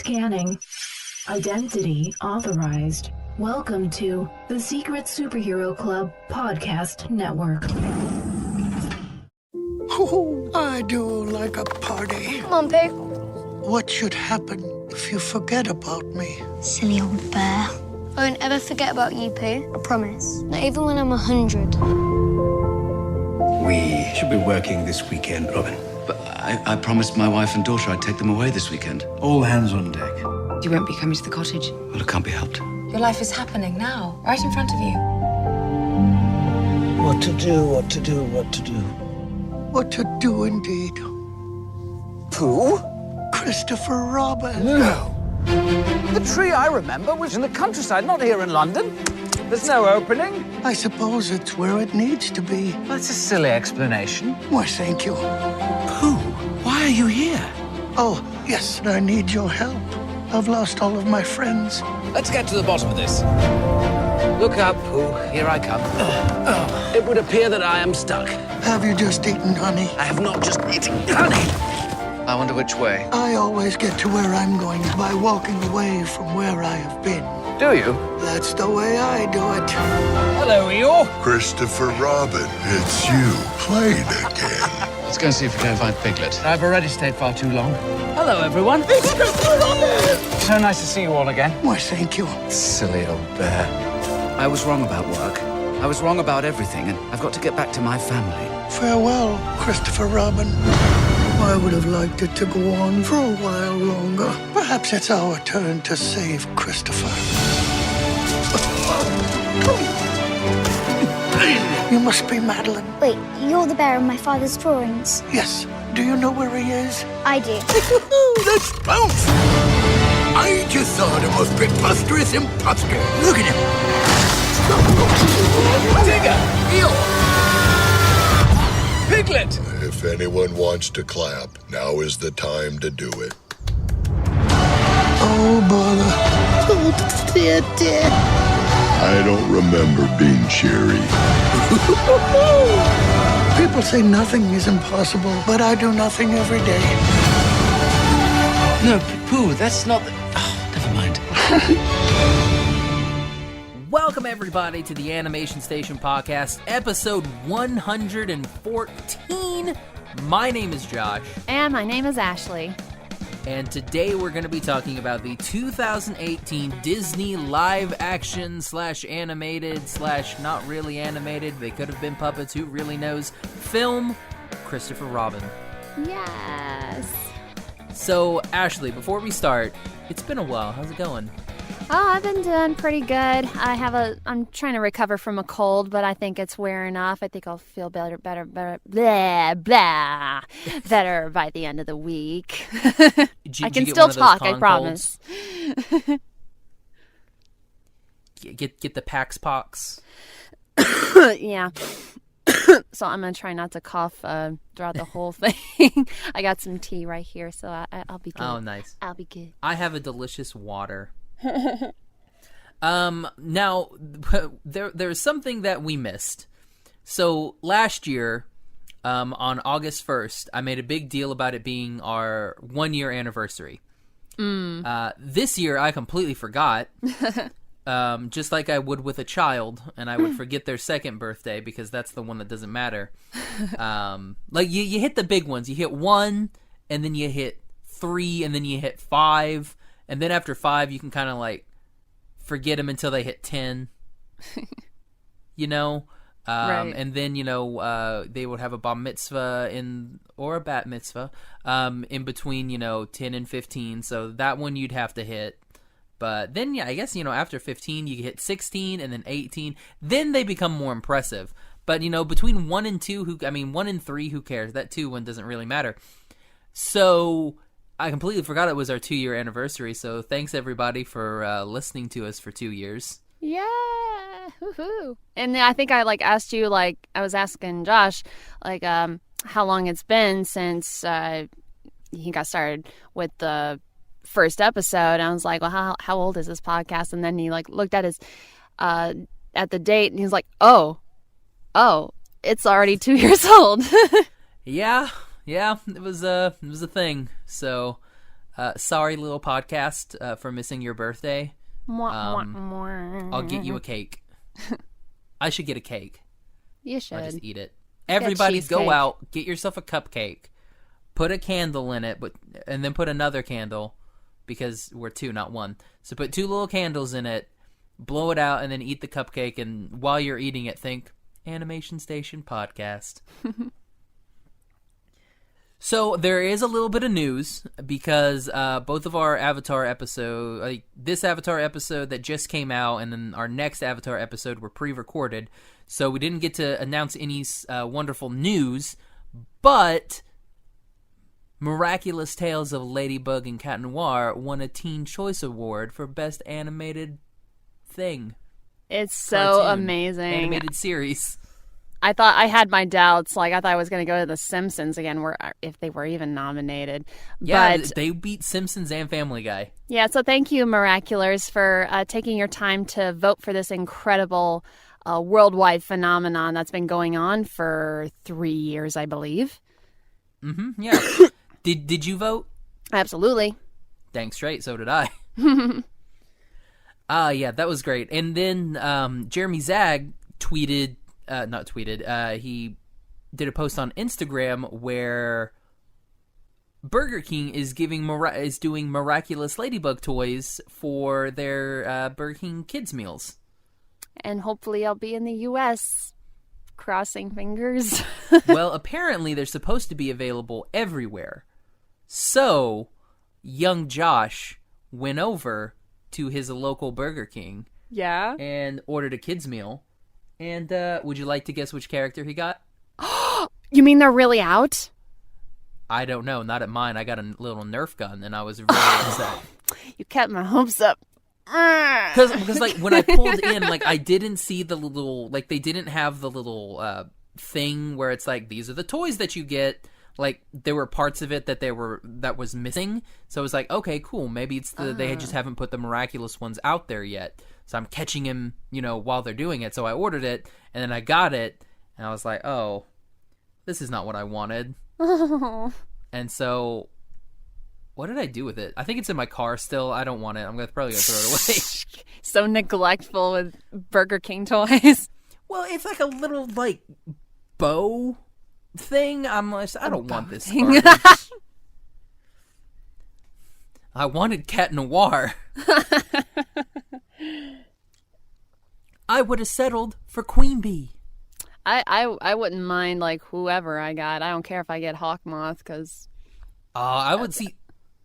Scanning. Identity authorized. Welcome to the Secret Superhero Club Podcast Network. Oh, I do like a party. Come on, Pooh. What should happen if you forget about me? Silly old bear. I won't ever forget about you, Pooh. I promise. Not even when I'm 100. We should be working this weekend, Robin. But I promised my wife and daughter I'd take them away this weekend. All hands on deck. You won't be coming to the cottage. Well, it can't be helped. Your life is happening now, right in front of you. What to do, what to do, what to do. What to do indeed. Pooh? Christopher Robin. No. The tree I remember was in the countryside, not here in London. There's no opening. I suppose it's where it needs to be. That's a silly explanation. Why, thank you. Pooh, why are you here? Oh, yes, I need your help. I've lost all of my friends. Let's get to the bottom of this. Look up, Pooh. Here I come. It would appear that I am stuck. Have you just eaten honey? I have not just eaten honey. I wonder which way. I always get to where I'm going by walking away from where I have been. Do you? That's the way I do it. Hello, Eeyore. Christopher Robin, it's you playing again. Let's go and see if we can find Piglet. I've already stayed far too long. Hello, everyone. It's Christopher Robin! So nice to see you all again. Why, thank you. Silly old bear. I was wrong about work. I was wrong about everything, and I've got to get back to my family. Farewell, Christopher Robin. I would have liked it to go on for a while longer. Perhaps it's our turn to save Christopher. You must be Madeline. Wait, you're the bear in my father's drawings. Yes. Do you know where he is? I do. Let's bounce! I just saw the most preposterous imposter. Look at him. Digger! Eel! Piglet! If anyone wants to clap, now is the time to do it. Oh, bother. Oh, dear, dear. I don't remember being cheery. People say nothing is impossible, but I do nothing every day. No, Pooh, that's not the... Oh, never mind. Welcome, everybody, to the Animation Station Podcast, episode 114. My name is Josh. And my name is Ashley. And today we're going to be talking about the 2018 Disney live-action / animated / not really animated, they could have been puppets, who really knows, film Christopher Robin. Yes. So, Ashley, before we start, it's been a while. How's it going? Oh, I've been doing pretty good. I'm trying to recover from a cold, but I think it's wearing off. I think I'll feel better, blah, blah, better by the end of the week. I can still talk, I promise. Get the Pax Pox. Yeah. So I'm going to try not to cough throughout the whole thing. I got some tea right here, so I'll be good. Oh, nice. I'll be good. I have a delicious water. Now, there's something that we missed. So last year, on August 1st, I made a big deal about it being our 1-year anniversary. This year, I completely forgot. Just like I would with a child, and I would forget their second birthday because that's the one that doesn't matter. Like you hit the big ones. You hit 1, and then you hit 3, and then you hit 5, and then after 5, you can kind of like forget them until they hit 10. You know, right. And then they would have a bar mitzvah or a bat mitzvah in between 10 and 15. So that one you'd have to hit. But then, yeah, I guess, after 15, you hit 16 and then 18. Then they become more impressive. But, between 1 and 2, 1 and 3, who cares? That 2 one doesn't really matter. So I completely forgot it was our 2-year anniversary. So thanks, everybody, for listening to us for 2 years. Yeah. Woohoo. And I think I, asked you, I was asking Josh, how long it's been since he got started with the first episode. I was like, well, how old is this podcast? And then he looked at his at the date, and he's like, oh, it's already 2 years old. Yeah, it was a thing. So sorry, little podcast, for missing your birthday. I'll get you a cake. I should get a cake. You should. I'll just eat it. Everybody go cheesecake. out, get yourself a cupcake, put a candle in it, and then put another candle, because we're 2, not 1. So put 2 little candles in it, blow it out, and then eat the cupcake, and while you're eating it, think, Animation Station Podcast. So there is a little bit of news, because both of our Avatar episode, like this Avatar episode that just came out, and then our next Avatar episode were pre-recorded, so we didn't get to announce any wonderful news, but Miraculous Tales of Ladybug and Cat Noir won a Teen Choice Award for Best Animated Thing. It's so Cartoon, amazing. Animated series. I thought I had my doubts. Like, I thought I was going to go to The Simpsons again, if they were even nominated. Yeah, but, they beat Simpsons and Family Guy. Yeah, so thank you, Miraculous, for taking your time to vote for this incredible worldwide phenomenon that's been going on for 3 years, I believe. Mm-hmm, yeah. Did you vote? Absolutely. Dang straight, so did I. Yeah, that was great. And then Jeremy Zag tweeted... he did a post on Instagram where Burger King is doing miraculous ladybug toys for their Burger King kids meals. And hopefully I'll be in the U.S. crossing fingers. Well, apparently they're supposed to be available everywhere. So, young Josh went over to his local Burger King. Yeah? And ordered a kids meal. And would you like to guess which character he got? You mean they're really out? I don't know. Not at mine. I got a little Nerf gun, and I was really upset. You kept my hopes up. Because like, when I pulled in, like, I didn't see the little... Like, they didn't have the little thing where it's like, these are the toys that you get. Like, there were parts of it that was missing. So I was like, okay, cool. Maybe it's they just haven't put the miraculous ones out there yet. So I'm catching him, while they're doing it. So I ordered it, and then I got it, and I was like, oh, this is not what I wanted. And so, what did I do with it? I think it's in my car still. I don't want it. I'm probably going to throw it away. So neglectful with Burger King toys. Well, it's like a little, like, bow thing. I'm like, I don't want this garbage. I wanted Cat Noir. I would have settled for Queen Bee. I wouldn't mind, like, whoever I got. I don't care if I get Hawkmoth, because... I would see...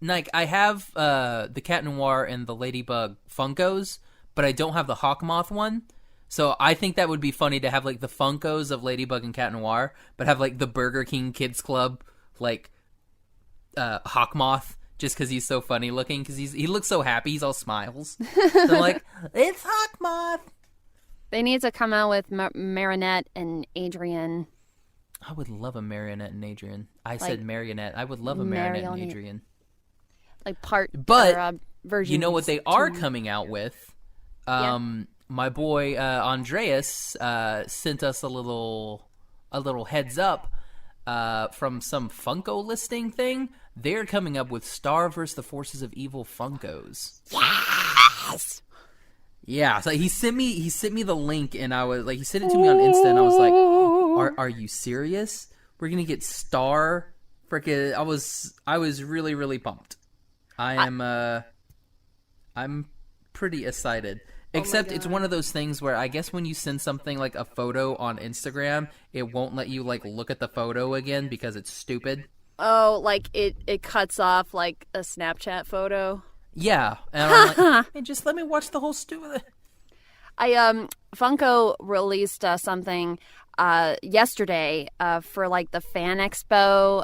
Like, I have the Cat Noir and the Ladybug Funkos, but I don't have the Hawkmoth one. So I think that would be funny to have, like, the Funkos of Ladybug and Cat Noir, but have, like, the Burger King Kids Club, like, Hawkmoth, just because he's so funny looking, because he looks so happy, he's all smiles. So like, it's Hawkmoth! They need to come out with Marinette and Adrian. I would love a Marionette and Adrian. Said Marionette. I would love a Marionette and Adrian. Like part... But, version. You know what they are coming out with? My boy Andreas sent us a little heads up from some Funko listing thing. They're coming up with Star vs. the Forces of Evil Funkos. Yes. Yeah, so he sent me the link, and I was like, he sent it to me on Insta, and I was like, are you serious? We're gonna get Star? Freaking! I was really, really pumped. I'm pretty excited. Except it's one of those things where I guess when you send something like a photo on Instagram, it won't let you like look at the photo again because it's stupid. Oh, like it cuts off like a Snapchat photo. Yeah, and I'm like, hey, just let me watch the whole stupid. Funko released something yesterday for like the Fan Expo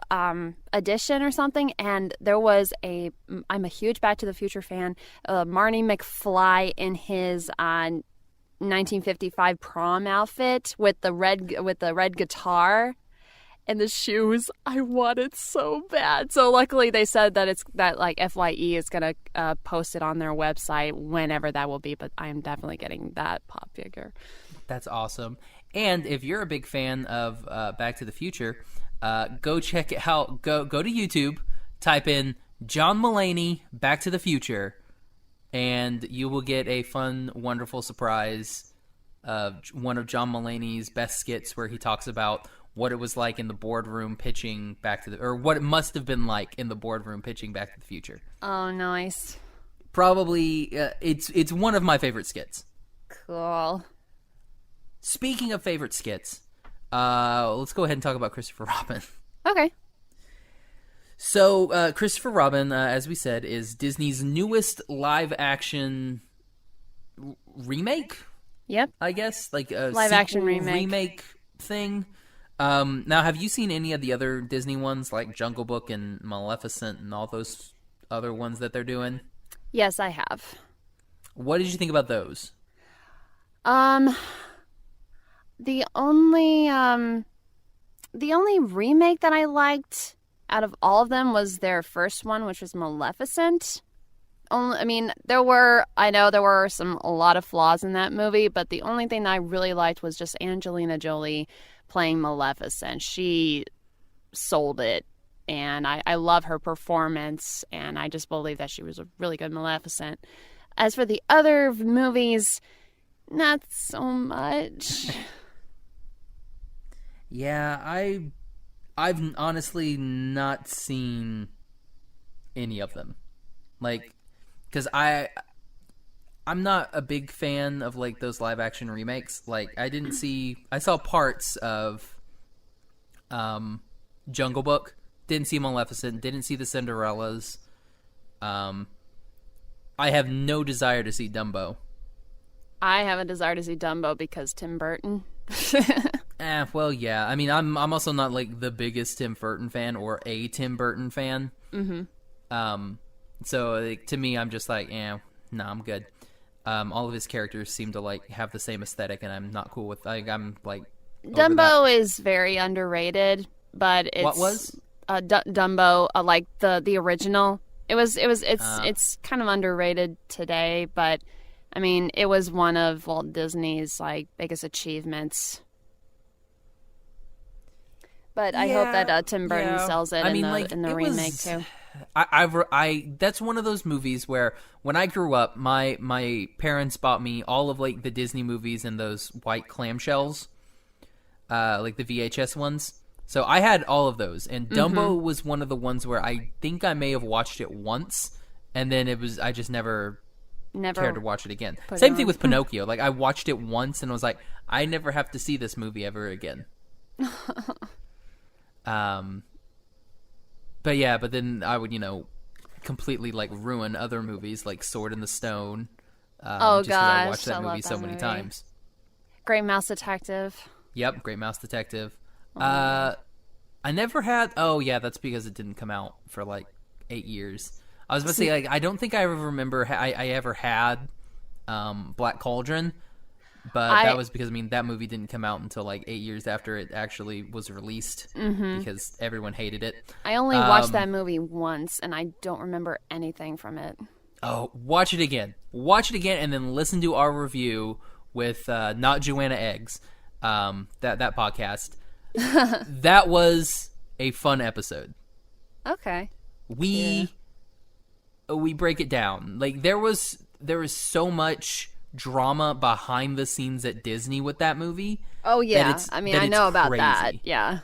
edition or something, and there was I'm a huge Back to the Future fan, Marty McFly in his 1955 prom outfit with the red guitar and the shoes. I want it so bad. So luckily they said that like FYE is gonna post it on their website whenever that will be, but I am definitely getting that pop figure. That's awesome. And if you're a big fan of Back to the Future, go check it out. Go to YouTube, type in John Mulaney, Back to the Future, and you will get a fun, wonderful surprise of one of John Mulaney's best skits where he talks about what it was like in the boardroom pitching or what it must have been like in the boardroom pitching Back to the Future. Oh, nice. Probably, it's one of my favorite skits. Cool. Speaking of favorite skits, let's go ahead and talk about Christopher Robin. Okay. So, Christopher Robin, as we said, is Disney's newest live-action remake? Yep. I guess, like a live-action remake thing. Now, have you seen any of the other Disney ones, like Jungle Book and Maleficent and all those other ones that they're doing? Yes, I have. What did you think about those? The only remake that I liked out of all of them was their first one, which was Maleficent. There were a lot of flaws in that movie, but the only thing that I really liked was just Angelina Jolie playing Maleficent. She sold it, and I love her performance, and I just believe that she was a really good Maleficent. As for the other movies, not so much. Yeah, I've honestly not seen any of them. Like, because I'm not a big fan of, like, those live-action remakes. Like, I saw parts of Jungle Book. Didn't see Maleficent. Didn't see the Cinderellas. I have no desire to see Dumbo. I have a desire to see Dumbo because Tim Burton. Well, yeah. I mean, I'm also not, like, the biggest Tim Burton fan or a Tim Burton fan. Mm-hmm. So, like, to me, I'm just like, no, I'm good. All of his characters seem to, like, have the same aesthetic, and I'm not cool with, like, I'm, like, Dumbo is very underrated, but it's... What was? Dumbo, like, the original. It's kind of underrated today, but, I mean, it was one of Walt Disney's, like, biggest achievements. But I hope that Tim Burton sells it in the remake too. That's one of those movies where when I grew up, my parents bought me all of, like, the Disney movies in those white clamshells, like the VHS ones. So I had all of those, and Dumbo was one of the ones where I think I may have watched it once, and then I just never cared to watch it again. Same thing with Pinocchio. Like, I watched it once and was like, I never have to see this movie ever again. But then I would, completely, like, ruin other movies like Sword in the Stone. Just gosh, I watched that movie so many times. Great Mouse Detective. Yep, Great Mouse Detective. I never had. Oh yeah, that's because it didn't come out for like 8 years. I was about to say, like, I don't think I ever remember I ever had Black Cauldron. But that was because, that movie didn't come out until, like, 8 years after it actually was released because everyone hated it. I only watched that movie once, and I don't remember anything from it. Oh, watch it again. Watch it again, and then listen to our review with Not Joanna Eggs, that podcast. That was a fun episode. Okay. We break it down. Like, there was so much drama behind the scenes at Disney with that movie. Oh yeah, I know about crazy. that. Yeah.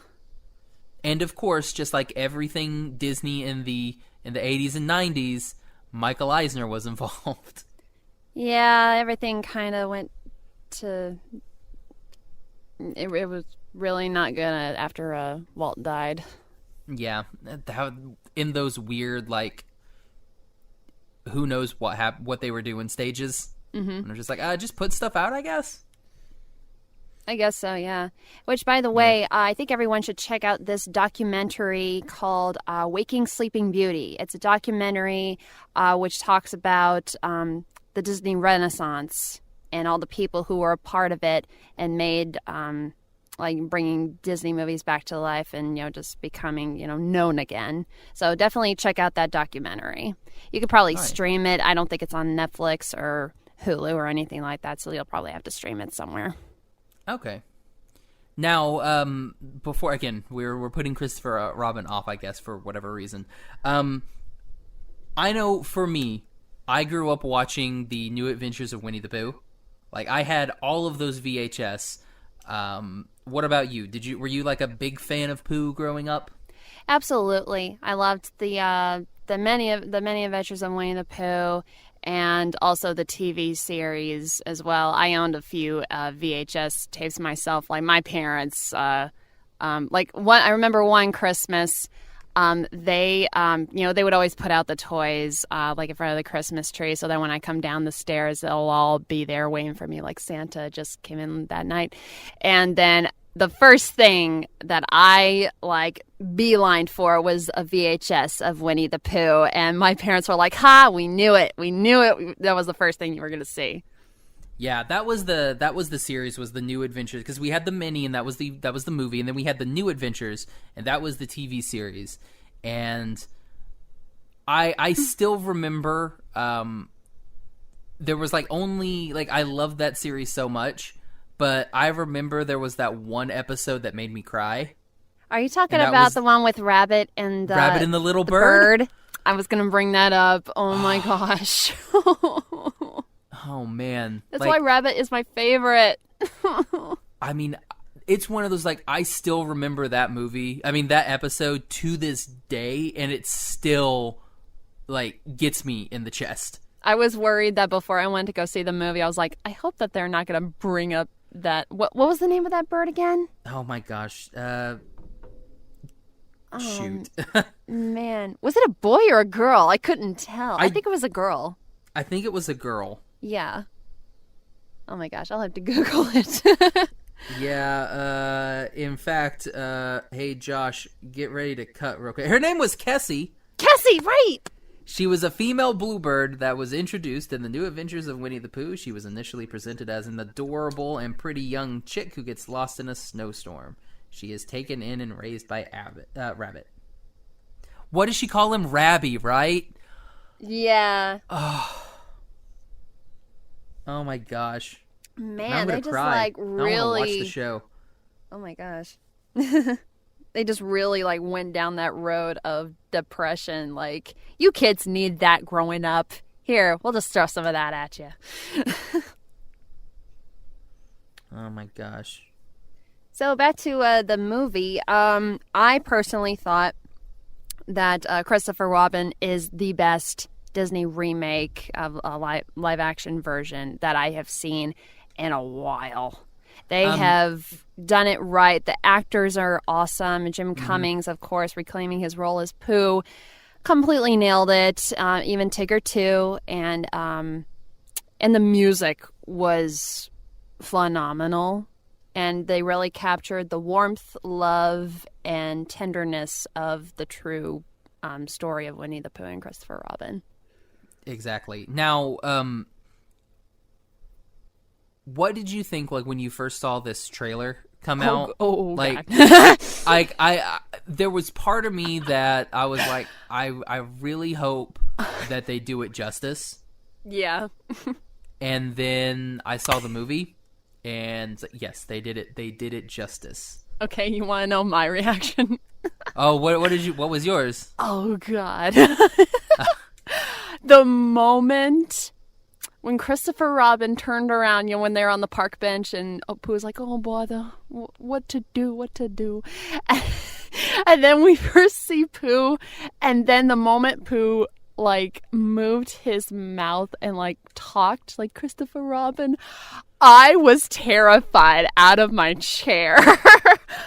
And of course, just like everything Disney in the 80s and 90s, Michael Eisner was involved. Yeah, everything kind of went to. It was really not good after Walt died. Yeah, in those weird, like, who knows what they were doing stages. And they're just like, just put stuff out, I guess. I guess so, yeah. Which, by the way, I think everyone should check out this documentary called Waking Sleeping Beauty. It's a documentary which talks about the Disney Renaissance and all the people who were a part of it and made, like, bringing Disney movies back to life and, just becoming, known again. So definitely check out that documentary. You could probably stream it. I don't think it's on Netflix or Hulu or anything like that, so you'll probably have to stream it somewhere. Okay. Now, before, again, we're putting Christopher Robin off, I guess, for whatever reason. I know for me, I grew up watching the New Adventures of Winnie the Pooh. Like, I had all of those VHS. What about you? Were you like a big fan of Pooh growing up? Absolutely. I loved the many adventures of Winnie the Pooh, and also the TV series as well. I owned a few VHS tapes myself. Like my parents, I remember one Christmas, they would always put out the toys like in front of the Christmas tree, so that when I come down the stairs, they'll all be there waiting for me. Like Santa just came in that night, and then the first thing that I beelined for was a VHS of Winnie the Pooh, and my parents were like, "Ha, we knew it. That was the first thing you were going to see." Yeah, that was the series, was the New Adventures, because we had the mini and that was the movie, and then we had the New Adventures and that was the TV series. And I still remember there was I loved that series so much, but I remember there was that one episode that made me cry. Are you talking about the one with Rabbit and the little bird? I was going to bring that up. Oh my gosh. Oh, man. That's why Rabbit is my favorite. I mean, it's one of those, I still remember that movie. I mean, that episode to this day, and it still, gets me in the chest. I was worried that before I went to go see the movie, I was like, I hope that they're not going to bring up that... What was the name of that bird again? Oh, my gosh. Shoot. Man. Was it a boy or a girl? I couldn't tell. I think it was a girl. I think it was a girl. Yeah. Oh my gosh, I'll have to Google it. Yeah, in fact, hey Josh, get ready to cut real quick. Her name was Kessie. Kessie, right! She was a female bluebird that was introduced in the New Adventures of Winnie the Pooh. She was initially presented as an adorable and pretty young chick who gets lost in a snowstorm. She is taken in and raised by Rabbit. What does she call him? Rabby, right? Yeah. Oh my gosh. Man, they just cry. really I want to watch the show. Oh my gosh. They just really went down that road of depression. You kids need that growing up. Here, we'll just throw some of that at you. Oh my gosh. So back to the movie. I personally thought that Christopher Robin is the best Disney remake of a live action version that I have seen in a while. They have done it right. The actors are awesome. Jim Cummings, of course, reclaiming his role as Pooh, completely nailed it. Even Tigger too, and the music was phenomenal. And they really captured the warmth, love, and tenderness of the true story of Winnie the Pooh and Christopher Robin. Exactly. Now, what did you think when you first saw this trailer come out? God. I there was part of me that I was like, I really hope that they do it justice. Yeah. And then I saw the movie, and yes, they did it. They did it justice. Okay, you want to know my reaction? Oh, what was yours? Oh God. The moment when Christopher Robin turned around, when they're on the park bench, and Pooh was like, "Oh bother, what to do?" And then we first see Pooh, and then the moment Pooh moved his mouth and talked like Christopher Robin, I was terrified out of my chair.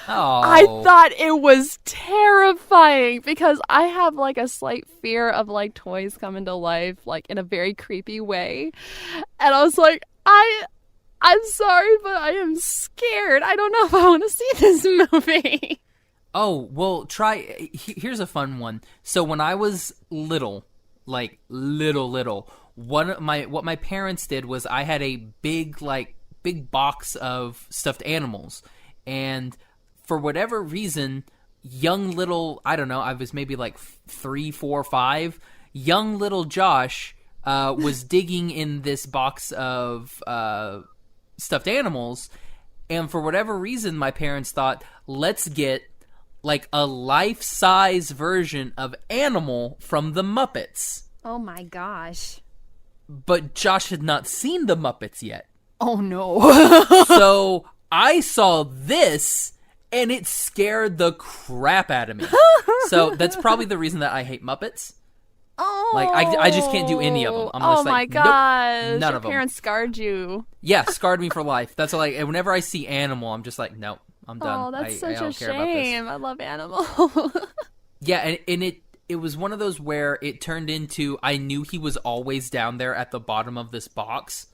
Oh. I thought it was terrifying because I have a slight fear of toys coming to life in a very creepy way. And I was like, I'm sorry, but I am scared. I don't know if I want to see this movie. Oh, well, here's a fun one. So when I was little, little, what my parents did was I had a big box of stuffed animals, and for whatever reason, young little, I don't know, I was maybe 3, 4, 5, young little Josh was digging in this box of stuffed animals, and for whatever reason, my parents thought, let's get a life-size version of Animal from the Muppets. Oh my gosh. But Josh had not seen the Muppets yet. Oh no. So I saw this, and it scared the crap out of me. So that's probably the reason that I hate Muppets. Oh. Like, I just can't do any of them. I'm just my like, gosh. nope, none Your of them. parents scarred you. Yeah, scarred me for life. That's all. Like, whenever I see Animal, I'm just like, nope, I'm done. Oh, that's such I don't a care about this. shame. I love Animal. Yeah, and it was one of those where it turned into, I knew he was always down there at the bottom of this box.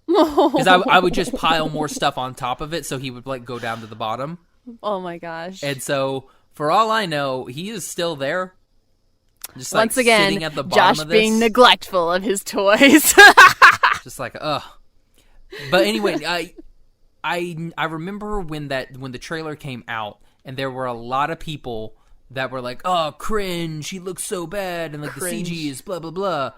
Because I would just pile more stuff on top of it, so he would like go down to the bottom. Oh my gosh. And so, for all I know, he is still there. Just Once like again, sitting at the bottom Josh of this. being neglectful of his toys. Just like, ugh. But anyway, I remember when the trailer came out, and there were a lot of people that were like, "Oh, cringe! He looks so bad," and like Cringe. the CG is blah blah blah.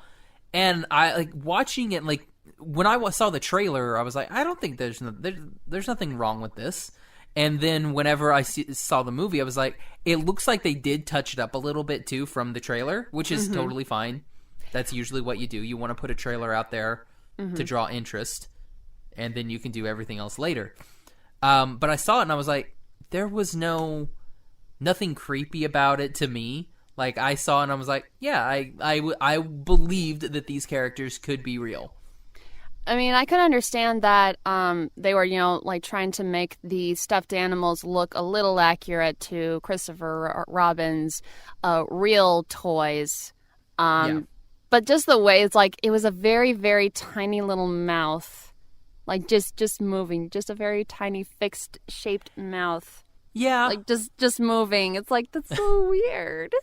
And I like watching it. Like when I saw the trailer, I was like, I don't think there's nothing wrong with this. And then whenever I saw the movie, I was like, it looks like they did touch it up a little bit too from the trailer, which is totally fine. That's usually what you do. You want to put a trailer out there to draw interest, and then you can do everything else later. But I saw it and I was like, there was nothing creepy about it to me. Like I saw it and I was like, yeah, I believed that these characters could be real. I mean, I could understand that they were, like trying to make the stuffed animals look a little accurate to Christopher Robin's real toys. Yeah. But just the way it's like, it was a very, very tiny little mouth. Like just moving, just a very tiny fixed shaped mouth. Yeah. Like just moving. It's like, that's so weird.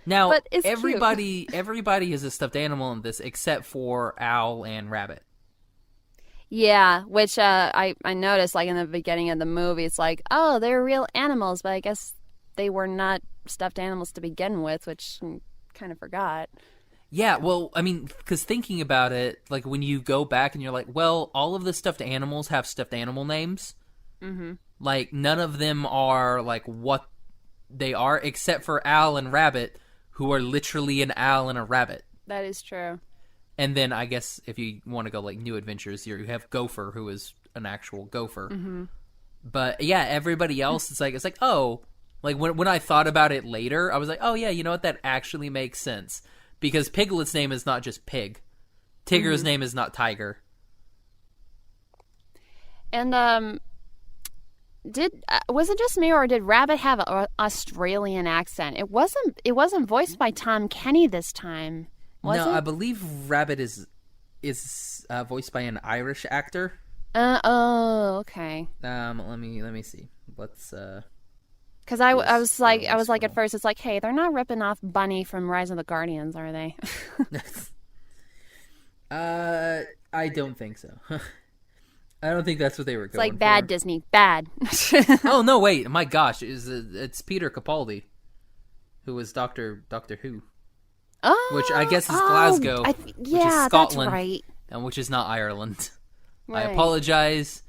Now, But it's everybody is a stuffed animal in this except for Owl and Rabbit. Yeah, which I noticed, like, in the beginning of the movie, it's like, oh, they're real animals, but I guess they were not stuffed animals to begin with, which I kind of forgot. Yeah, well, I mean, because thinking about it, like, when you go back and you're like, well, all of the stuffed animals have stuffed animal names. Mm-hmm. Like, none of them are, like, what they are, except for Owl and Rabbit, who are literally an owl and a rabbit. That is true. And then I guess if you want to go like New Adventures, you have Gopher, who is an actual gopher. Mm-hmm. But yeah, everybody else it's like oh, like when I thought about it later, I was like, oh yeah, you know what? That actually makes sense because Piglet's name is not just Pig. Tigger's name is not Tiger. And was it just me, or did Rabbit have an Australian accent? It wasn't voiced by Tom Kenny this time. Was No, it? I believe Rabbit is voiced by an Irish actor. Oh, okay. Let me see. Let's Because I was like at first, it's like, hey, they're not ripping off Bunny from Rise of the Guardians, are they? I don't think so. I don't think that's what they were going for. It's like bad Disney, bad. Oh no! Wait, my gosh, it's Peter Capaldi, who was Doctor Who, which I guess is Glasgow, which is Scotland, that's right. and which is not Ireland. Right. I apologize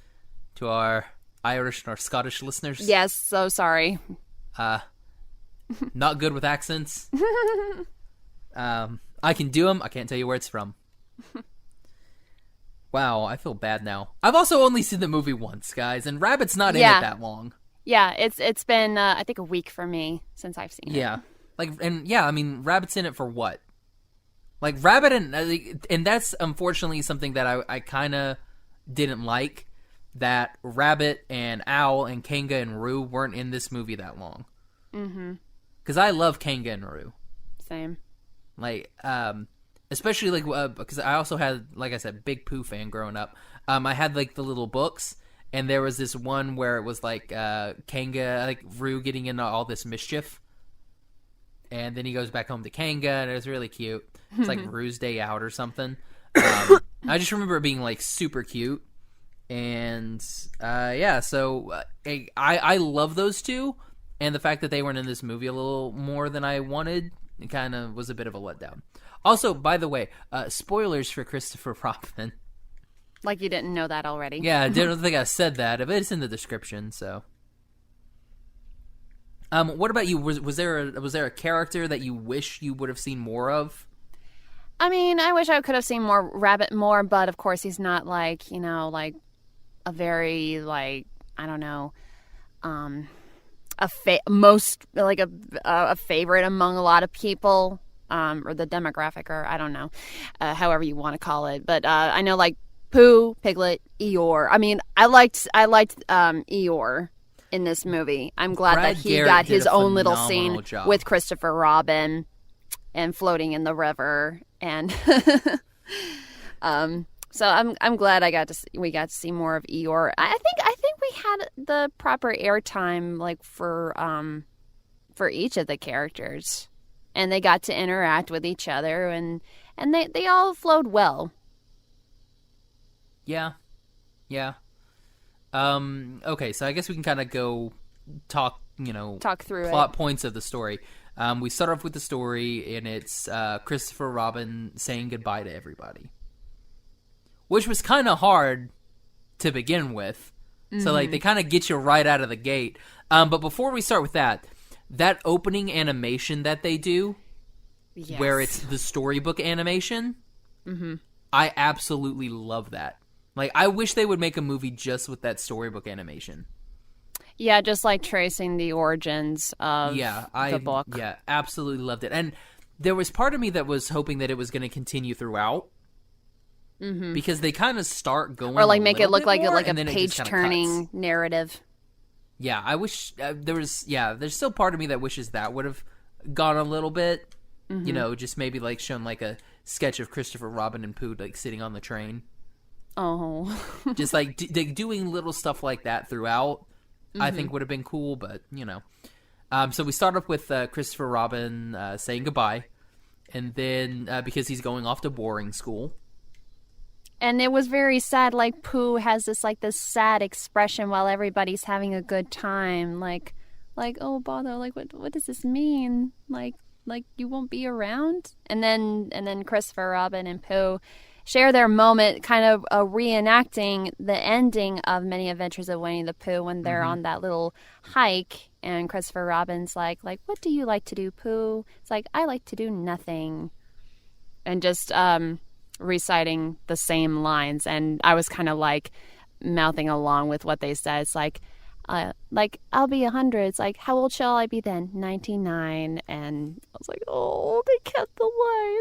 to our Irish and our Scottish listeners. Yes, so sorry. Not good with accents. I can do them. I can't tell you where it's from. Wow, I feel bad now. I've also only seen the movie once, guys, and Rabbit's not in it that long. Yeah, it's been I think a week for me since I've seen it. Yeah, I mean, Rabbit's in it for what? Like Rabbit and that's unfortunately something that I kind of didn't like, that Rabbit and Owl and Kanga and Roo weren't in this movie that long. Mm-hmm. Because I love Kanga and Roo. Same. Like, especially like because I also had, like I said, big Pooh fan growing up. I had like the little books, and there was this one where it was like Kanga, like Roo getting into all this mischief, and then he goes back home to Kanga, and it was really cute. It's like Roo's Day Out or something. I just remember it being like super cute, and yeah. So I love those two, and the fact that they weren't in this movie a little more than I wanted, it kind of was a bit of a letdown. Also, by the way, spoilers for Christopher Robin. Like you didn't know that already. Yeah, I don't think I said that, but it's in the description. So, what about you? Was there a character that you wish you would have seen more of? I mean, I wish I could have seen more Rabbit more, but of course he's not like a very like I don't know, a favorite among a lot of people, or the demographic, or I don't know, however you want to call it. But I know like Pooh, Piglet, Eeyore. I mean, I liked Eeyore in this movie. I'm glad Brad that he Garrett got did his a own little phenomenal scene job. with Christopher Robin and floating in the river, and so I'm glad we got to see more of Eeyore. I think we had the proper airtime like for each of the characters, and they got to interact with each other, and they all flowed well. Yeah. Okay, so I guess we can kind of go talk through plot points of the story. We start off with the story, and it's Christopher Robin saying goodbye to everybody, which was kind of hard to begin with. Mm-hmm. So, like, they kind of get you right out of the gate. But before we start with that opening animation that they do, yes, where it's the storybook animation, mm-hmm. I absolutely love that. Like, I wish they would make a movie just with that storybook animation. Yeah, just like tracing the origins of the book. Yeah, absolutely loved it. And there was part of me that was hoping that it was going to continue throughout. Mm-hmm. Because they kind of start going, or like make it look like more, a page-turning narrative. Yeah, I wish there's still part of me that wishes that would have gone a little bit. Mm-hmm. Just maybe like shown like a sketch of Christopher Robin and Pooh like sitting on the train. Oh, just like doing little stuff like that throughout. Mm-hmm. I think would have been cool, but so we start off with Christopher Robin saying goodbye, and then because he's going off to boarding school. And it was very sad. Like Pooh has this sad expression while everybody's having a good time. Like oh bother. Like what does this mean? Like you won't be around. And then Christopher Robin and Pooh share their moment, kind of reenacting the ending of Many Adventures of Winnie the Pooh when they're on that little hike. And Christopher Robin's like what do you like to do, Pooh? It's like I like to do nothing. And just reciting the same lines, and I was kind of like mouthing along with what they said. It's like I'll be 100. It's like, how old shall I be then? 99. And I was like, oh, they kept the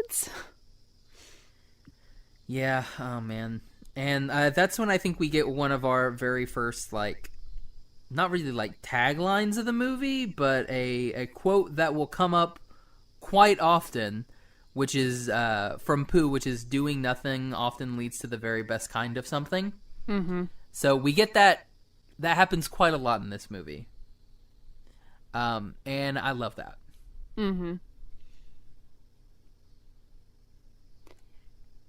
lines. Yeah, oh man. And that's when I think we get one of our very first not really taglines of the movie, but a quote that will come up quite often, which is from Pooh, which is doing nothing often leads to the very best kind of something. Mm-hmm. So we get that happens quite a lot in this movie. And I love that. Mm-hmm.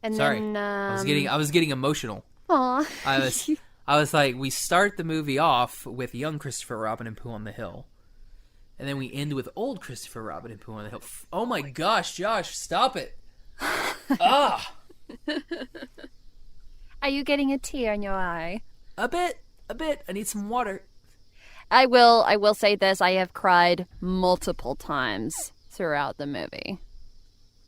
And sorry, then I was getting emotional. Aw. I was like, we start the movie off with young Christopher Robin and Pooh on the hill. And then we end with old Christopher Robin and Pooh on the hill. Oh my gosh, Josh, stop it. Ah! Are you getting a tear in your eye? A bit. I need some water. I will say this. I have cried multiple times throughout the movie.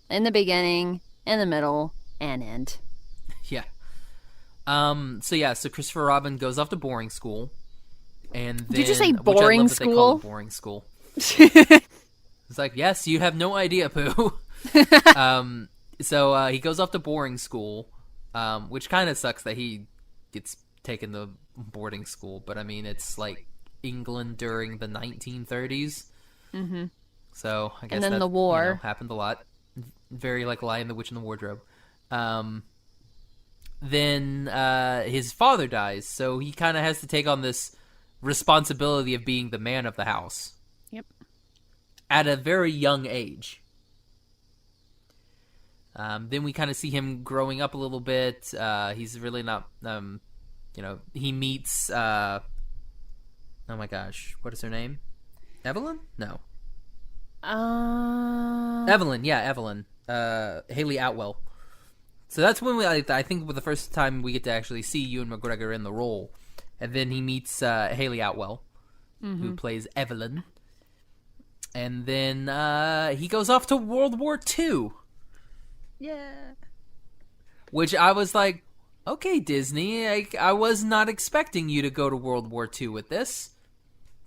In the beginning, in the middle, and end. Yeah. So Christopher Robin goes off to boarding school. And then, did you say boring school? They call it boring school. It's like, yes, you have no idea, Pooh. So he goes off to boarding school, which kind of sucks that he gets taken to boarding school. But I mean, it's like England during the 1930s. Mm-hmm. So I guess and then the war happened a lot. Very like Lion, the Witch, and the Wardrobe. Then his father dies, so he kind of has to take on this responsibility of being the man of the house. Yep. At a very young age. Then we kind of see him growing up a little bit. He's really not, he meets, oh my gosh, what is her name? Evelyn? No. Evelyn, yeah, Evelyn. Haley Atwell. So that's when I think for the first time we get to actually see Ewan McGregor in the role. And then he meets Haley Atwell, who plays Evelyn. And then he goes off to World War II. Yeah. Which I was like, okay, Disney, I was not expecting you to go to World War II with this.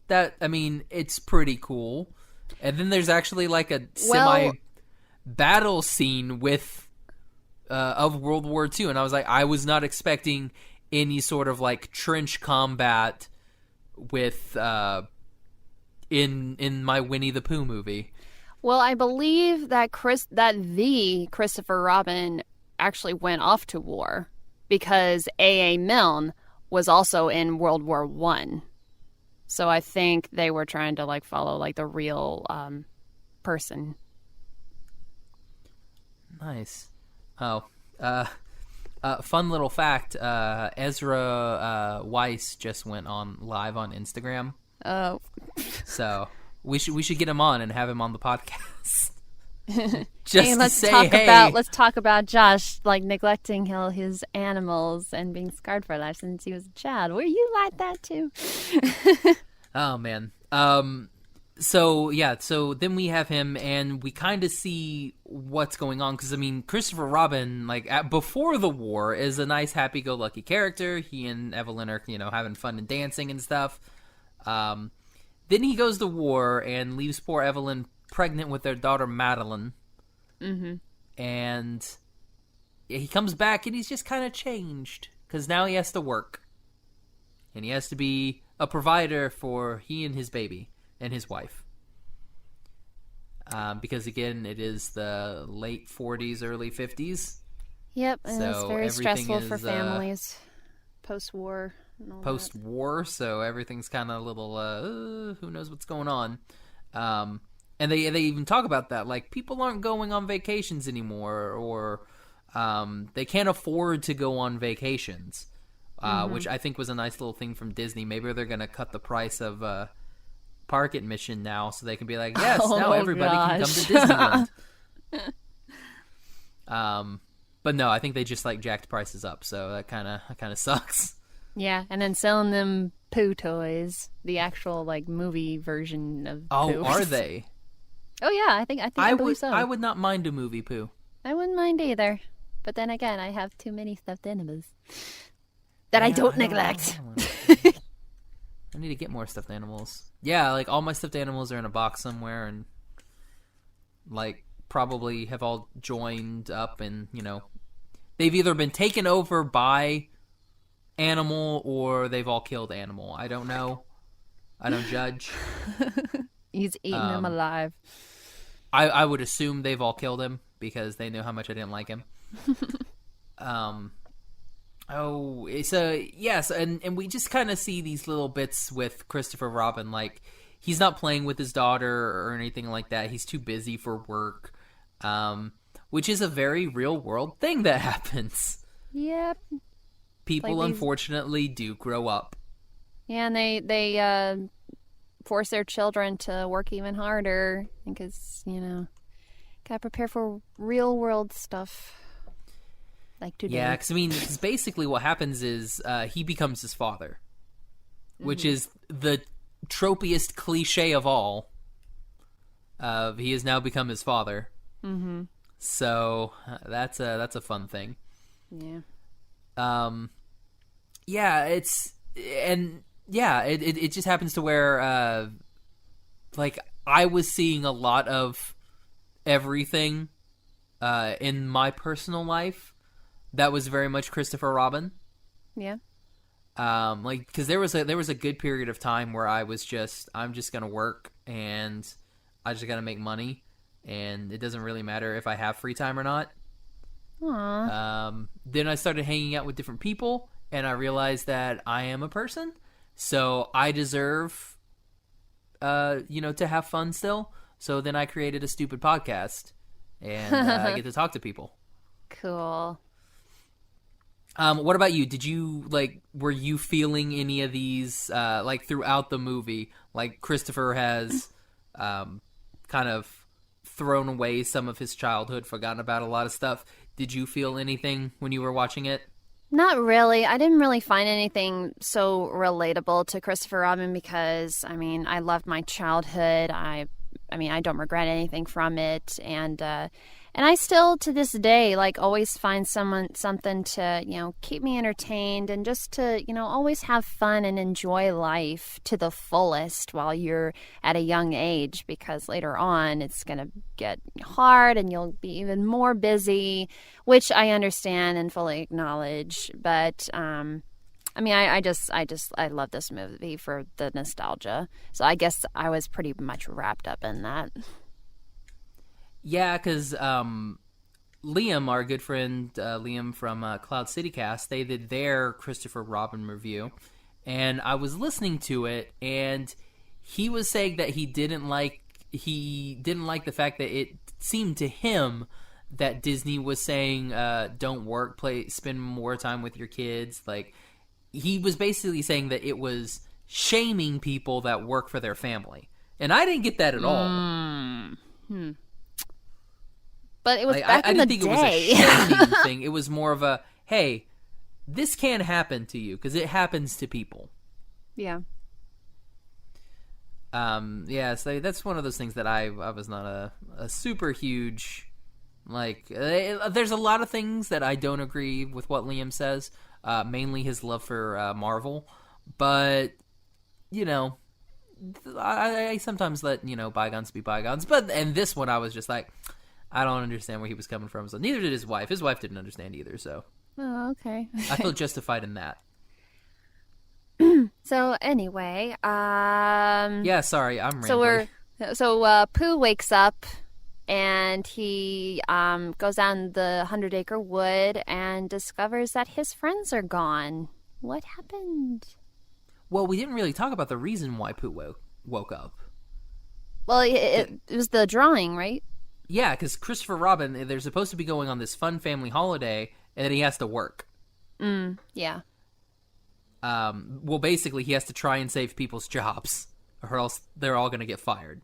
It's pretty cool. And then there's actually like a semi-battle scene with of World War II, and I was like, I was not expecting any sort of like trench combat with in my Winnie the Pooh movie. Well, I believe that the Christopher Robin actually went off to war because A.A. Milne was also in World War I. So I think they were trying to like follow like the real person. Nice. Oh, fun little fact. Ezra Weiss just went on live on Instagram. Oh, so we should get him on and have him on the podcast. Just hey, let's talk about Josh like neglecting his animals and being scarred for life since he was a child. Were you like that too? Oh man. So then we have him, and we kind of see what's going on because Christopher Robin, like before the war, is a nice, happy-go-lucky character. He and Evelyn are having fun and dancing and stuff. Then he goes to war and leaves poor Evelyn pregnant with their daughter Madeline. Mm-hmm. And he comes back and he's just kind of changed because now he has to work. And he has to be a provider for he and his baby and his wife. Because again, it is the late 40s, early 50s. Yep, and so it's very stressful for families post-war. Post-war, so everything's kind of a little, who knows what's going on. And they even talk about that, like people aren't going on vacations anymore, or they can't afford to go on vacations, which I think was a nice little thing from Disney. Maybe they're going to cut the price of park admission now, so they can be like, yes, now everybody can come to Disneyland. But no, I think they just like jacked prices up, so that kind of sucks. Yeah, and then selling them Pooh toys, the actual like movie version of Pooh. Oh, are they? Oh yeah, I believe so. I would not mind a movie Pooh. I wouldn't mind either, but then again, I have too many stuffed animals that I don't neglect. I need to get more stuffed animals. Yeah, like all my stuffed animals are in a box somewhere, and like probably have all joined up, and they've either been taken over by animal or they've all killed animal. I don't know. I don't judge. He's eating them alive. I would assume they've all killed him because they knew how much I didn't like him. Yes, and we just kind of see these little bits with Christopher Robin, like he's not playing with his daughter or anything like that. He's too busy for work, which is a very real world thing that happens. Yep. People unfortunately do grow up. Yeah, and they force their children to work even harder because, gotta prepare for real world stuff like today. Yeah, because basically what happens is he becomes his father, which is the tropiest cliche of all. He has now become his father. Mm-hmm. So that's a fun thing. Yeah. It just happens to where like I was seeing a lot of everything in my personal life that was very much Christopher Robin. Yeah. Like because there was a good period of time where I'm just gonna work and I just gotta make money, and it doesn't really matter if I have free time or not. Aww. Then I started hanging out with different people, and I realized that I am a person, so I deserve, to have fun still. So then I created a stupid podcast, and I get to talk to people. Cool. What about you? Did you were you feeling any of these throughout the movie? Like Christopher has kind of thrown away some of his childhood, forgotten about a lot of stuff. Did you feel anything when you were watching it? Not really. I didn't really find anything so relatable to Christopher Robin because, I loved my childhood. I don't regret anything from it. And And I still, to this day, like, always find something to, keep me entertained and just to, always have fun and enjoy life to the fullest while you're at a young age, because later on it's going to get hard and you'll be even more busy, which I understand and fully acknowledge. But, I love this movie for the nostalgia. So I guess I was pretty much wrapped up in that. Yeah, because Liam, our good friend Liam from Cloud City Cast, they did their Christopher Robin review, and I was listening to it, and he was saying that he didn't like the fact that it seemed to him that Disney was saying don't work, spend more time with your kids. Like, he was basically saying that it was shaming people that work for their family, and I didn't get that at all. But it was back in the day. I didn't think it was a shaming thing. It was more of a, hey, this can happen to you, because it happens to people. Yeah. So that's one of those things that I was not a super huge, like, there's a lot of things that I don't agree with what Liam says, mainly his love for Marvel, but, I sometimes let, bygones be bygones, and this one I was just like, I don't understand where he was coming from. So neither did his wife. His wife didn't understand either. So, oh, okay. I feel justified in that. So anyway, yeah, sorry, I'm rambling. So Pooh wakes up and he goes down the 100-acre wood and discovers that his friends are gone. What happened? Well, we didn't really talk about the reason why Pooh woke up. Well, it was the drawing, right? Yeah, because Christopher Robin, they're supposed to be going on this fun family holiday, and then he has to work. Yeah. Well, basically, he has to try and save people's jobs, or else they're all going to get fired.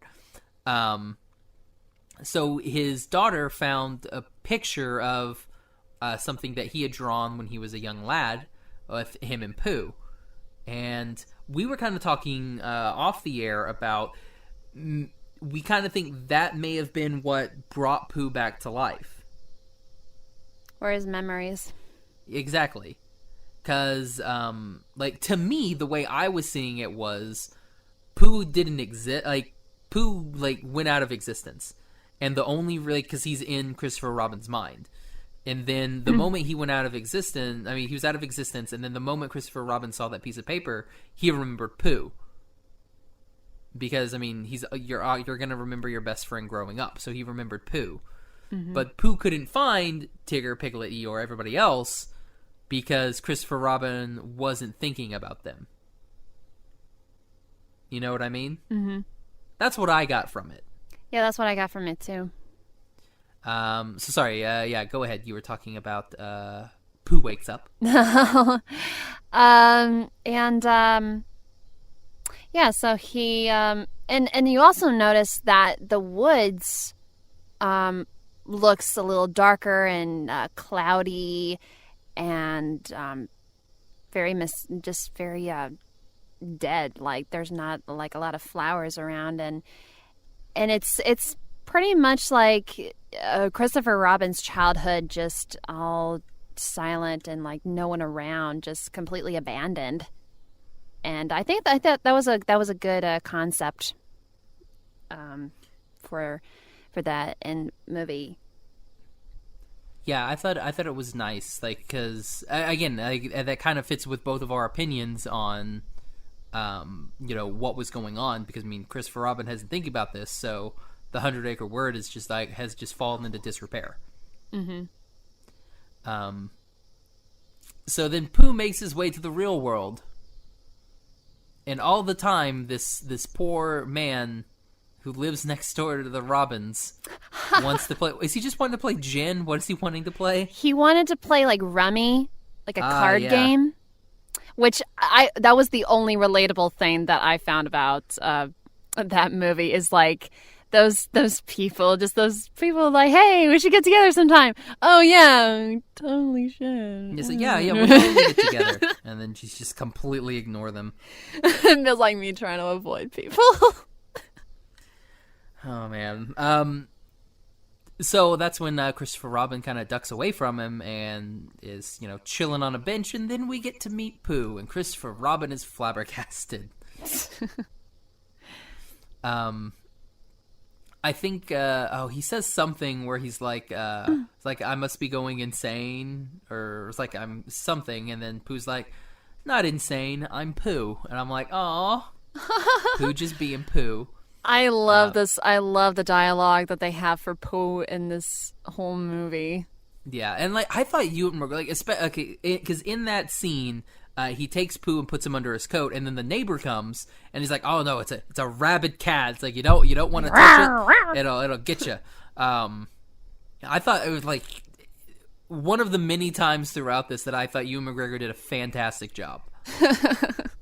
So his daughter found a picture of something that he had drawn when he was a young lad, with him and Pooh. And we were kind of talking off the air about... we kind of think that may have been what brought Pooh back to life. Or his memories. Exactly. Because, to me, the way I was seeing it was Pooh didn't exist. Pooh, went out of existence. And the only, because he's in Christopher Robin's mind. And then the moment he went out of existence, he was out of existence, and then the moment Christopher Robin saw that piece of paper, he remembered Pooh. Because, you're going to remember your best friend growing up. So he remembered Pooh. Mm-hmm. But Pooh couldn't find Tigger, Piglet, Eeyore, everybody else because Christopher Robin wasn't thinking about them. You know what I mean? Mm-hmm. That's what I got from it. Yeah, that's what I got from it, too. Sorry. Go ahead. You were talking about Pooh wakes up. Yeah, so he, and you also notice that the woods looks a little darker and cloudy and very dead. Like, there's not, a lot of flowers around, and it's pretty much like Christopher Robin's childhood, just all silent and, no one around, just completely abandoned. And I thought that was a good concept for that in movie. Yeah, I thought it was nice, because again, that kind of fits with both of our opinions on what was going on, because Christopher Robin hasn't thinking about this, so the 100-acre wood is just has just fallen into disrepair. Mm-hmm. So then Pooh makes his way to the real world. And all the time, this poor man who lives next door to the Robins wants to play... Is he just wanting to play gin? What is he wanting to play? He wanted to play, Rummy, a card game. Which, that was the only relatable thing that I found about that movie, is, those people, hey, we should get together sometime. Oh, yeah, we totally should. He's like, yeah, we'll totally get together. And then she's just completely ignore them. It feels like me trying to avoid people. Oh, man. So that's when Christopher Robin kind of ducks away from him and is, chilling on a bench, and then we get to meet Pooh, and Christopher Robin is flabbergasted. I think he says something where he's like it's like I must be going insane, or it's like I'm something, and then Pooh's like, not insane, I'm Pooh, and I'm like, aw, Pooh just being Pooh. I love this. I love the dialogue that they have for Pooh in this whole movie. Yeah, and like I thought you were like, because in that scene. He takes Pooh and puts him under his coat, and then the neighbor comes, and he's like, "Oh no, it's a rabid cat. It's like you don't want to touch it. It'll get you." I thought it was like one of the many times throughout this that I thought Ewan McGregor did a fantastic job.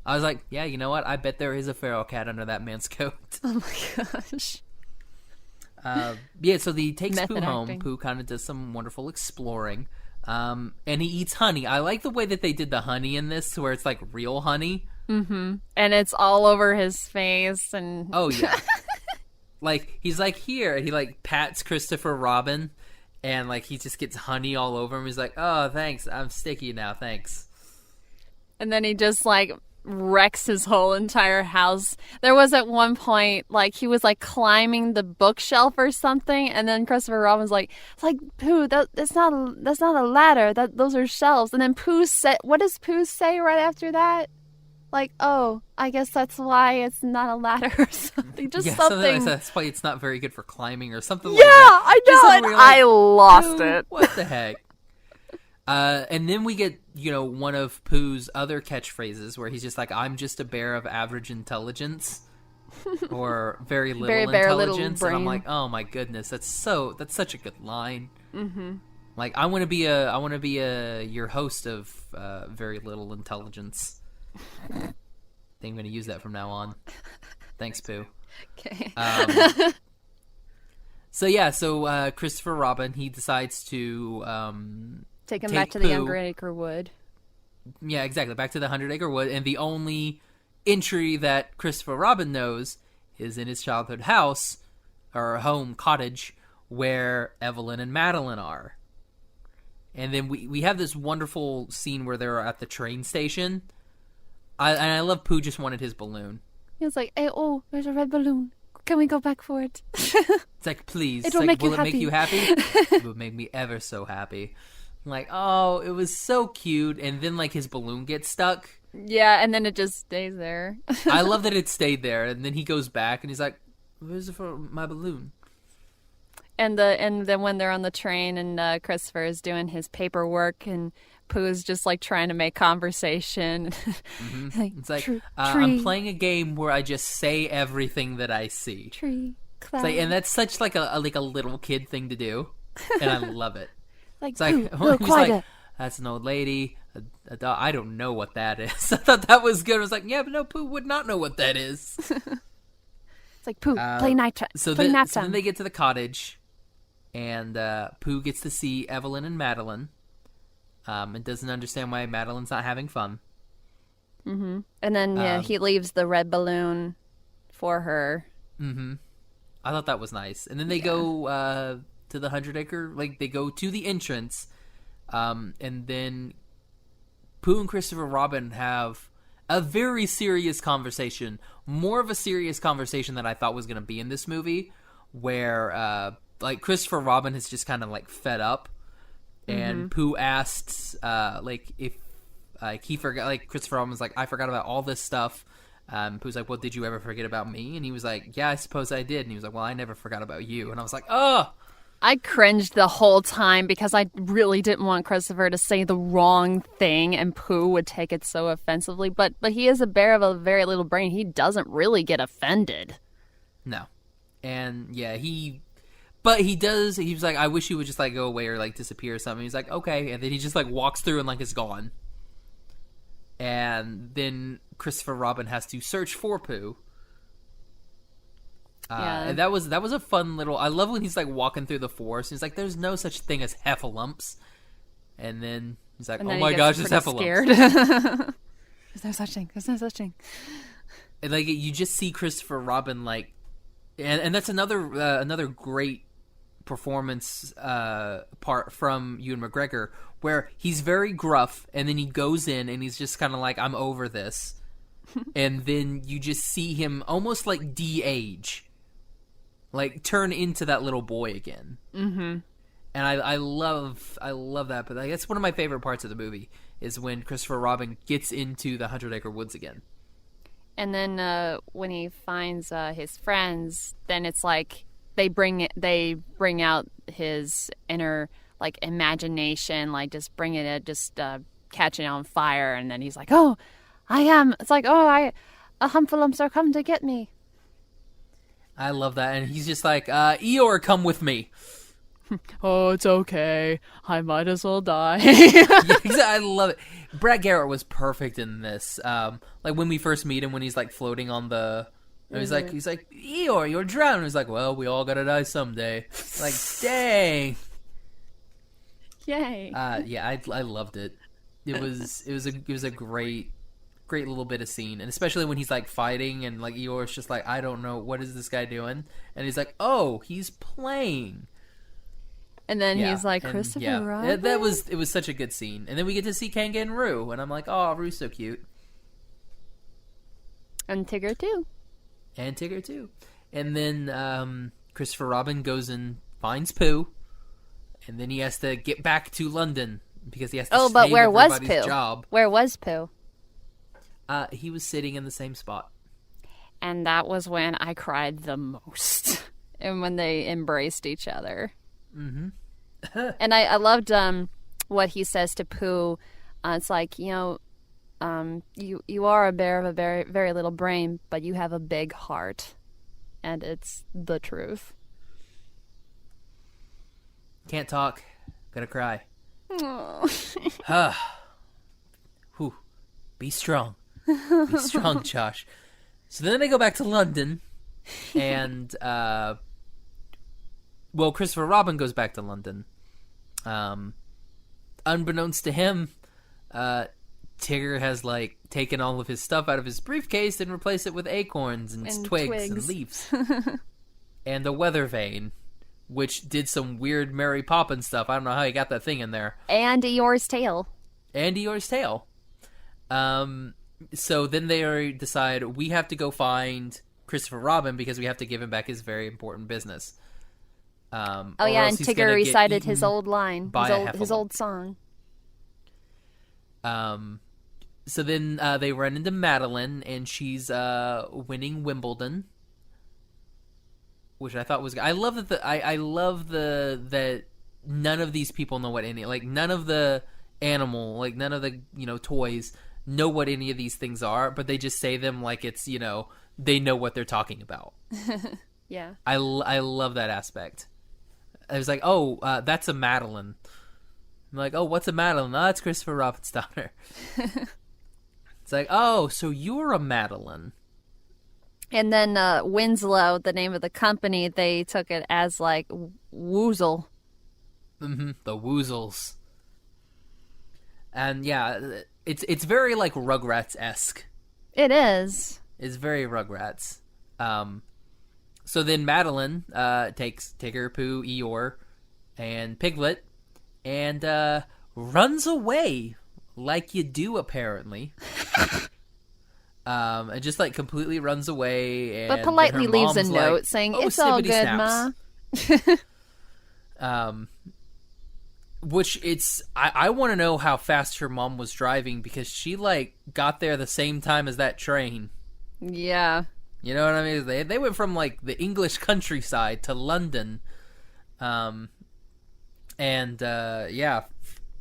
I was like, "Yeah, you know what? I bet there is a feral cat under that man's coat." Oh my gosh. So he takes Pooh home. Pooh kind of does some wonderful exploring. And he eats honey. I like the way that they did the honey in this, where it's like real honey. Mm-hmm. And it's all over his face. And oh yeah, like he's like here, and he like pats Christopher Robin, and like he just gets honey all over him. He's like, oh thanks, I'm sticky now, thanks. And then he just like wrecks his whole entire house. There was at one point like he was like climbing the bookshelf or something, and then Christopher Robin's like, "It's like Pooh, that's not a ladder. Those are shelves." And then Pooh said, "What does Pooh say right after that?" Like, "Oh, I guess that's why it's not a ladder or something." Just something. That's why it's not very good for climbing or something. Yeah, like that. I know. And I lost it. What the heck? And then we get, one of Pooh's other catchphrases where he's just like, I'm just a bear of average intelligence or very little intelligence. And I'm like, oh my goodness, that's such a good line. Mm-hmm. Like, I want to be your host of very little intelligence. I think I'm going to use that from now on. Thanks, Pooh. Okay. So Christopher Robin, he decides to take him back to the 100 Acre Wood. Yeah, exactly. Back to the 100 Acre Wood. And the only entry that Christopher Robin knows is in his childhood house, or home cottage, where Evelyn and Madeline are. And then we have this wonderful scene where they're at the train station. I love Pooh just wanted his balloon. He was like, "Hey, there's a red balloon. Can we go back for it?" It's like, please. It'll make you happy. Make you happy? It would make me ever so happy. I'm like, oh, it was so cute. And then, like, his balloon gets stuck. Yeah, and then it just stays there. I love that it stayed there. And then he goes back, and he's like, where's my balloon? And then when they're on the train, and Christopher is doing his paperwork, and Pooh's just, like, trying to make conversation. Mm-hmm. It's like, I'm playing a game where I just say everything that I see. Tree, cloud. Like, and that's such, like, a little kid thing to do. And I love it. It's like, he's like, that's an old lady, a dog. I don't know what that is. I thought that was good. I was like, yeah, but no, Pooh would not know what that is. It's like, Pooh, play nap time. So then they get to the cottage, and Pooh gets to see Evelyn and Madeline, and doesn't understand why Madeline's not having fun. Mm-hmm. And then he leaves the red balloon for her. Mm-hmm. I thought that was nice. And then they go to the 100 Acre, like they go to the entrance, and then Pooh and Christopher Robin have a very serious conversation, more of a serious conversation than I thought was going to be in this movie, where like Christopher Robin is just kind of like fed up, and Pooh asks like if he forgot, like Christopher Robin was like, I forgot about all this stuff. Pooh's like, well, did you ever forget about me? And he was like, yeah, I suppose I did. And he was like, well, I never forgot about you. And I was like, oh. I cringed the whole time because I really didn't want Christopher to say the wrong thing and Pooh would take it so offensively. But he is a bear of a very little brain. He doesn't really get offended. No. And yeah, he does. He was like, I wish he would just like go away or like disappear or something. He's like, okay. And then he just like walks through and like is gone. And then Christopher Robin has to search for Pooh. And that was a fun little. I love when he's like walking through the forest. He's like, "There's no such thing as heffalumps," and then he's like, "Oh my gosh, there's heffalumps." There's no such thing. There's no such thing. And like you just see Christopher Robin like, and that's another great performance part from Ewan McGregor, where he's very gruff, and then he goes in and he's just kind of like, I'm over this. And then you just see him almost like de-age. Like, turn into that little boy again. Mm-hmm. And I love that. But like, that's one of my favorite parts of the movie, is when Christopher Robin gets into the 100-acre woods again. And then when he finds his friends, then it's like they bring out his inner like imagination, like just bringing it, just catching on fire, and then he's like, "Oh, I am." It's like, "Oh, Heffalumps are come to get me." I love that, and he's just like, "Eeyore, come with me." Oh, it's okay. I might as well die. Yeah, I love it. Brad Garrett was perfect in this. Like when we first meet him, when he's like floating on the, he's like, Eeyore, you're drowning. He's like, well, we all gotta die someday. Like, dang. Yay. Yeah, I loved it. It was a great little bit of scene, and especially when he's like fighting, and like Eeyore's just like, I don't know, what is this guy doing? And he's like, oh, he's playing. And then he's like, Christopher Robin? It was such a good scene. And then we get to see Kanga and Roo, and I'm like, oh, Roo's so cute. And Tigger too. And then Christopher Robin goes and finds Pooh, and then he has to get back to London because he has to save but where was everybody's Pooh? job. Where was Pooh? He was sitting in the same spot. And that was when I cried the most. And when they embraced each other. Mm-hmm. And I loved what he says to Pooh. It's like, you are a bear of a very, very little brain, but you have a big heart. And it's the truth. Can't talk. Gonna cry. Whew. Be strong. Be strong, Josh. So then they go back to London, and Christopher Robin goes back to London. Unbeknownst to him, Tigger has like taken all of his stuff out of his briefcase and replaced it with acorns and twigs and leaves. And a weather vane, which did some weird Mary Poppins stuff. I don't know how he got that thing in there. And Eeyore's tail. So then they decide we have to go find Christopher Robin because we have to give him back his very important business. And Tigger recited his old line, his old song. So then they run into Madeline, and she's winning Wimbledon, which I thought was. I love that. I love that none of these people know what none of the animal, like none of the toys know what any of these things are, but they just say them like it's they know what they're talking about. Yeah, I love that aspect. I was like, oh, that's a Madeline. I'm like, oh, what's a Madeline? Oh, that's Christopher Robin's daughter. It's like, oh, so you're a Madeline. And then Winslow, the name of the company, they took it as like Woozle. Mm-hmm, the Woozles. And yeah, it's very like Rugrats-esque. It is. It's very Rugrats. So then Madeline takes Tigger, Pooh, Eeyore, and Piglet, and runs away like you do, apparently. And just like completely runs away, and but politely leaves a note like, saying, oh, "It's all good, Ma." Which I want to know how fast her mom was driving, because she like got there the same time as that train. Yeah. You know what I mean? They went from like the English countryside to London. Yeah,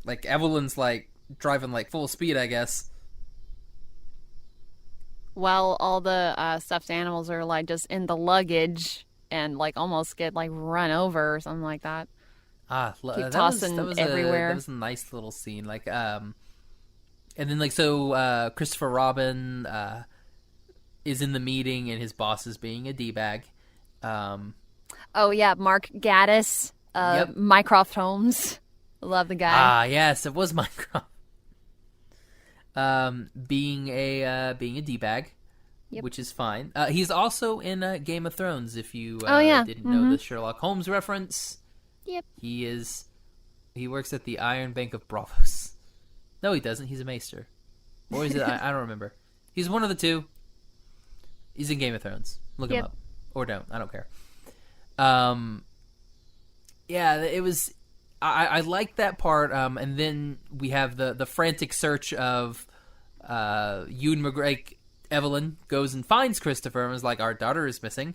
like Evelyn's like driving like full speed, I guess. While all the stuffed animals are like just in the luggage and like almost get like run over or something like that. Keep tossing everywhere. That was a nice little scene. Like, and then like so Christopher Robin is in the meeting, and his boss is being a d-bag. Oh yeah, Mark Gaddis, yep. Mycroft Holmes. Love the guy. Yes, it was Mycroft. Being a d-bag, yep. Which is fine. He's also in Game of Thrones. If you didn't know the Sherlock Holmes reference, Yep. He works at the Iron Bank of Bravos. No, he doesn't. He's a maester. Or is it? I don't remember. He's one of the two. He's in Game of Thrones. Look him up. Or don't. I don't care. Yeah, it was... I liked that part, and then we have the frantic search of Ewan McGregor. Evelyn goes and finds Christopher and is like, our daughter is missing.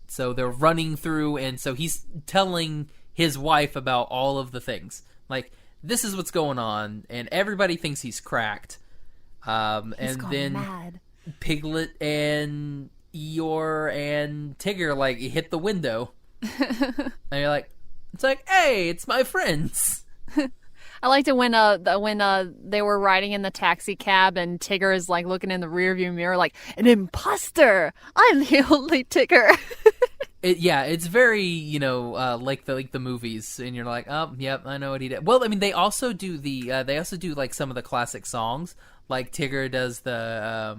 So they're running through, and so he's telling his wife about all of the things. Like, this is what's going on, and everybody thinks he's cracked. And then mad. Piglet and Eeyore and Tigger, like, hit the window. And you're like, it's like, hey, it's my friends. I liked it when they were riding in the taxi cab and Tigger is like looking in the rearview mirror like, an imposter! I'm the only Tigger. It's very, like the movies, and you're like, oh, yep, I know what he did. Well, I mean, they also do like some of the classic songs, like Tigger does the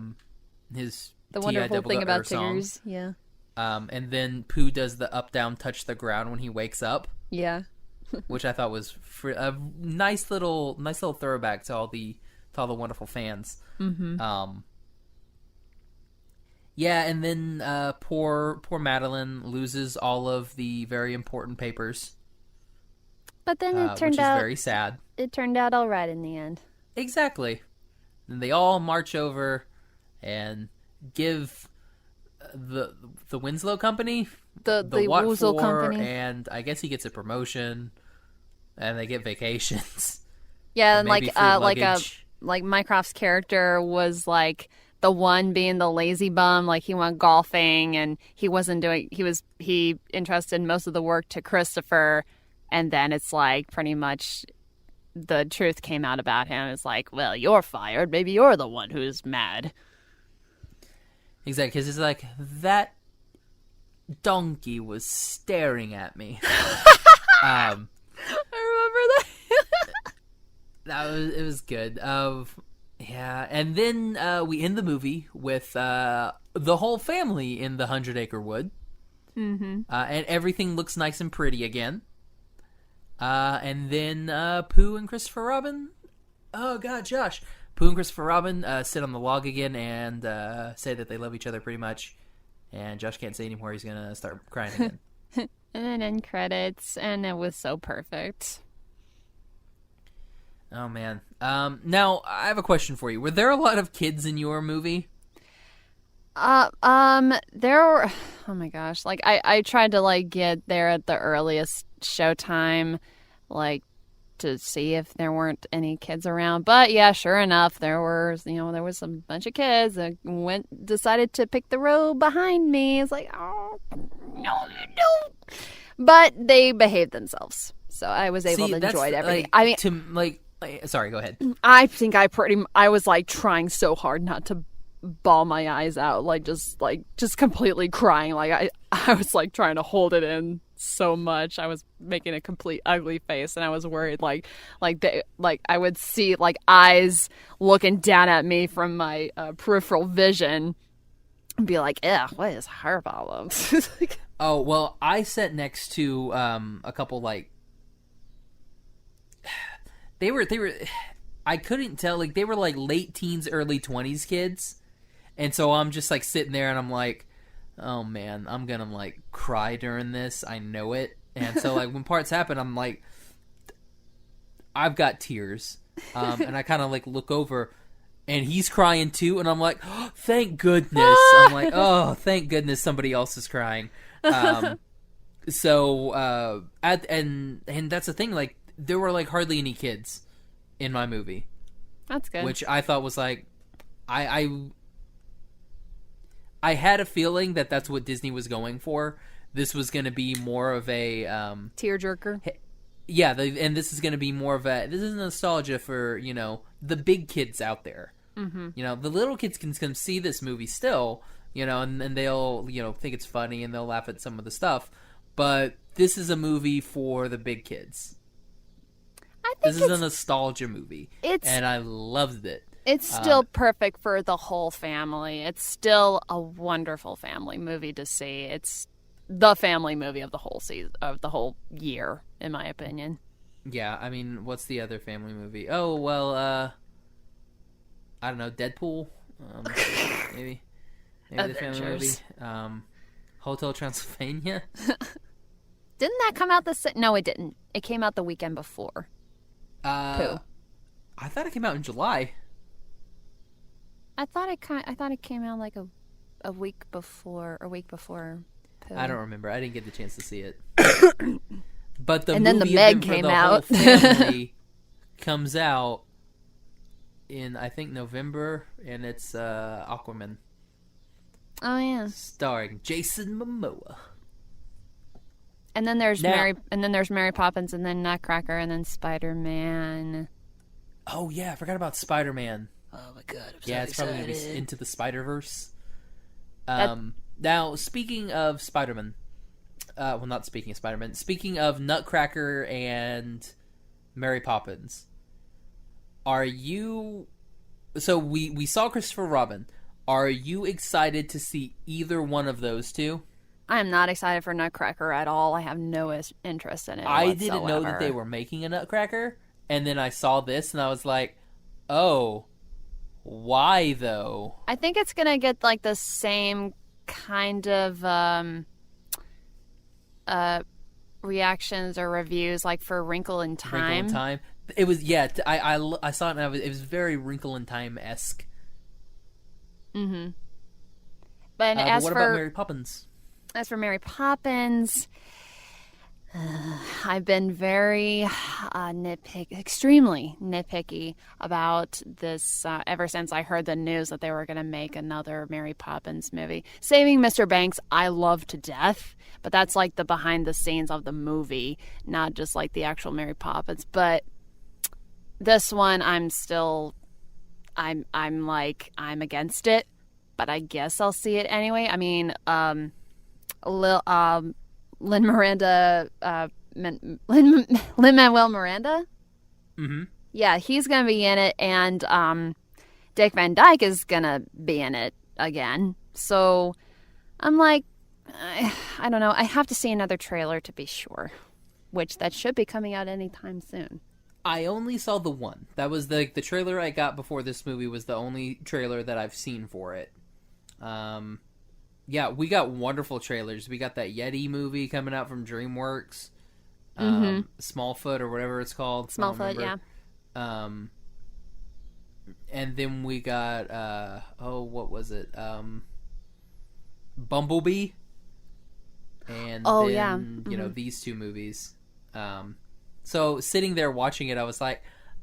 wonderful thing about song. Tiggers, yeah. And then Pooh does the up down touch the ground when he wakes up. Yeah. Which I thought was a nice little throwback to all the wonderful fans. Mm-hmm. Yeah, and then poor Madeline loses all of the very important papers. But then it turned which out is very sad. It turned out all right in the end. Exactly. And they all march over and give the Winslow Company the Woozle Company, and I guess he gets a promotion, and they get vacations. Yeah, and like Mycroft's character was like the one being the lazy bum, like he went golfing and he entrusted most of the work to Christopher, and then it's like pretty much the truth came out about him. It's like, well, you're fired. Maybe you're the one who's mad. Exactly, because it's like, that donkey was staring at me. I remember that. It was good. Yeah, and then we end the movie with the whole family in the 100-acre wood. Mm-hmm. And everything looks nice and pretty again. And then Pooh and Christopher Robin... Oh, God, Josh. Pooh and Christopher Robin sit on the log again and say that they love each other pretty much. And Josh can't say anymore. He's going to start crying again. And then end credits, and it was so perfect. Oh, man. Now, I have a question for you. Were there a lot of kids in your movie? There were... Oh, my gosh. Like, I tried to, like, get there at the earliest showtime, like, to see if there weren't any kids around. But yeah, sure enough, there was a bunch of kids that decided to pick the row behind me. It's like, oh, no, you don't. But they behaved themselves, so I was able to enjoy everything. Sorry, go ahead. I think I was like trying so hard not to bawl my eyes out, just completely crying. Like I was like trying to hold it in so much. I was making a complete ugly face, and I was worried I would see like eyes looking down at me from my peripheral vision and be like, "Ugh, what is Heffalumps?" Oh, well, I sat next to a couple, like, they were I couldn't tell, like, they were like late teens, early 20s kids. And so I'm just like sitting there and I'm like, oh man, I'm gonna like cry during this. I know it. And so like when parts happen, I'm like, I've got tears. And I kind of like look over and he's crying too. And I'm like, oh, thank goodness. I'm like, oh, thank goodness somebody else is crying. And that's the thing. Like there were like hardly any kids in my movie. That's good. Which I thought was like, I had a feeling that that's what Disney was going for. This was going to be more of a tearjerker. Yeah, and this is going to be more of this is nostalgia for, the big kids out there. Mm-hmm. The little kids can see this movie still, and they'll, think it's funny and they'll laugh at some of the stuff. But this is a movie for the big kids. I think this is a nostalgia movie. And I loved it. It's still perfect for the whole family. It's still a wonderful family movie to see. the family movie of the whole season, of the whole year, in my opinion. Yeah, I mean, what's the other family movie? Oh, well, I don't know, Deadpool? Maybe the family movie. Hotel Transylvania? Didn't that come out No, it didn't. It came out the weekend before. Pooh. I thought it came out in July. I thought it came out like a week before Pooh. I don't remember. I didn't get the chance to see it. But and then the Meg came out. Whole family comes out in, I think, November, and it's Aquaman. Oh yeah, starring Jason Momoa. And then there's Mary Poppins, and then Nutcracker, and then Spider-Man. Oh yeah, I forgot about Spider-Man. Oh my god, I'm yeah, so it's probably gonna excited. be Into the Spider-Verse. Now, speaking of Spider-Man, well, not speaking of Spider-Man, speaking of Nutcracker and Mary Poppins, are you? So we saw Christopher Robin. Are you excited to see either one of those two? I am not excited for Nutcracker at all. I have no interest in it. I didn't know that they were making a Nutcracker, and then I saw this, and I was like, "Oh, why though?" I think it's gonna get like the same kind of reactions or reviews like for Wrinkle in Time. Wrinkle in Time. It was I saw it, and it was very Wrinkle in Time-esque. Mm-hmm. But what about Mary Poppins? As for Mary Poppins, I've been very extremely nitpicky about this ever since I heard the news that they were going to make another Mary Poppins movie. Saving Mr. Banks, I love to death, but that's like the behind the scenes of the movie, not just like the actual Mary Poppins. But this one, I'm against it, but I guess I'll see it anyway. I mean, Lin-Manuel Miranda? Mm-hmm. Yeah, he's going to be in it, and Dick Van Dyke is going to be in it again. So I'm like, I don't know. I have to see another trailer to be sure, which that should be coming out anytime soon. I only saw the one. That was the trailer I got before this movie was the only trailer that I've seen for it. Yeah, we got wonderful trailers. We got that Yeti movie coming out from DreamWorks. Smallfoot or whatever it's called. Smallfoot, yeah. And then we got, what was it? Bumblebee. And these two movies. So sitting there watching it, I was like,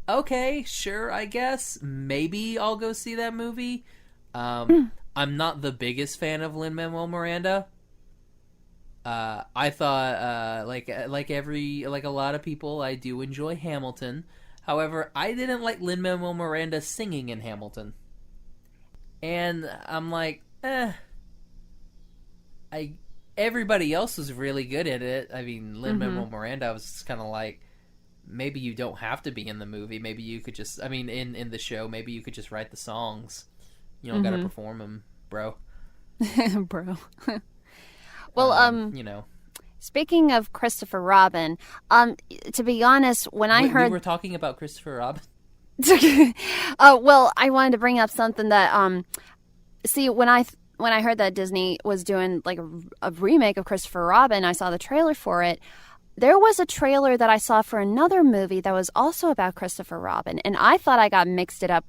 okay, sure, I guess. Maybe I'll go see that movie. I'm not the biggest fan of Lin-Manuel Miranda. I thought, like a lot of people, I do enjoy Hamilton. However, I didn't like Lin-Manuel Miranda singing in Hamilton. And I'm like, everybody else was really good at it. I mean, Lin-Manuel Miranda was just kind of like, maybe you don't have to be in the movie. Maybe you could just, in the show, maybe you could just write the songs. You don't gotta perform them, bro. Bro. Well, speaking of Christopher Robin, to be honest, when I heard... We were talking about Christopher Robin? Well, I wanted to bring up something that, see, when I heard that Disney was doing like a remake of Christopher Robin, I saw the trailer for it. There was a trailer that I saw for another movie that was also about Christopher Robin, and I thought I mixed it up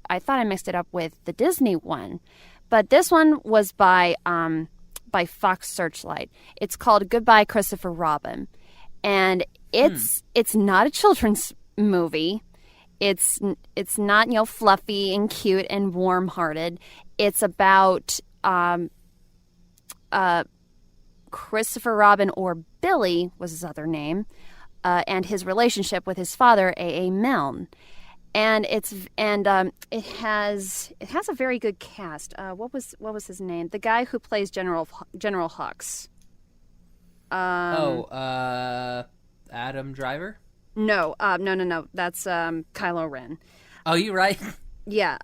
with the Disney one. But this one was by Fox Searchlight. It's called Goodbye Christopher Robin. And it's not a children's movie. It's not, fluffy and cute and warm-hearted. It's about Christopher Robin, or Billy was his other name, and his relationship with his father, A.A. Milne. And it has a very good cast. What was his name? The guy who plays General Hux. Adam Driver? No. That's Kylo Ren. Oh, you right. Yeah.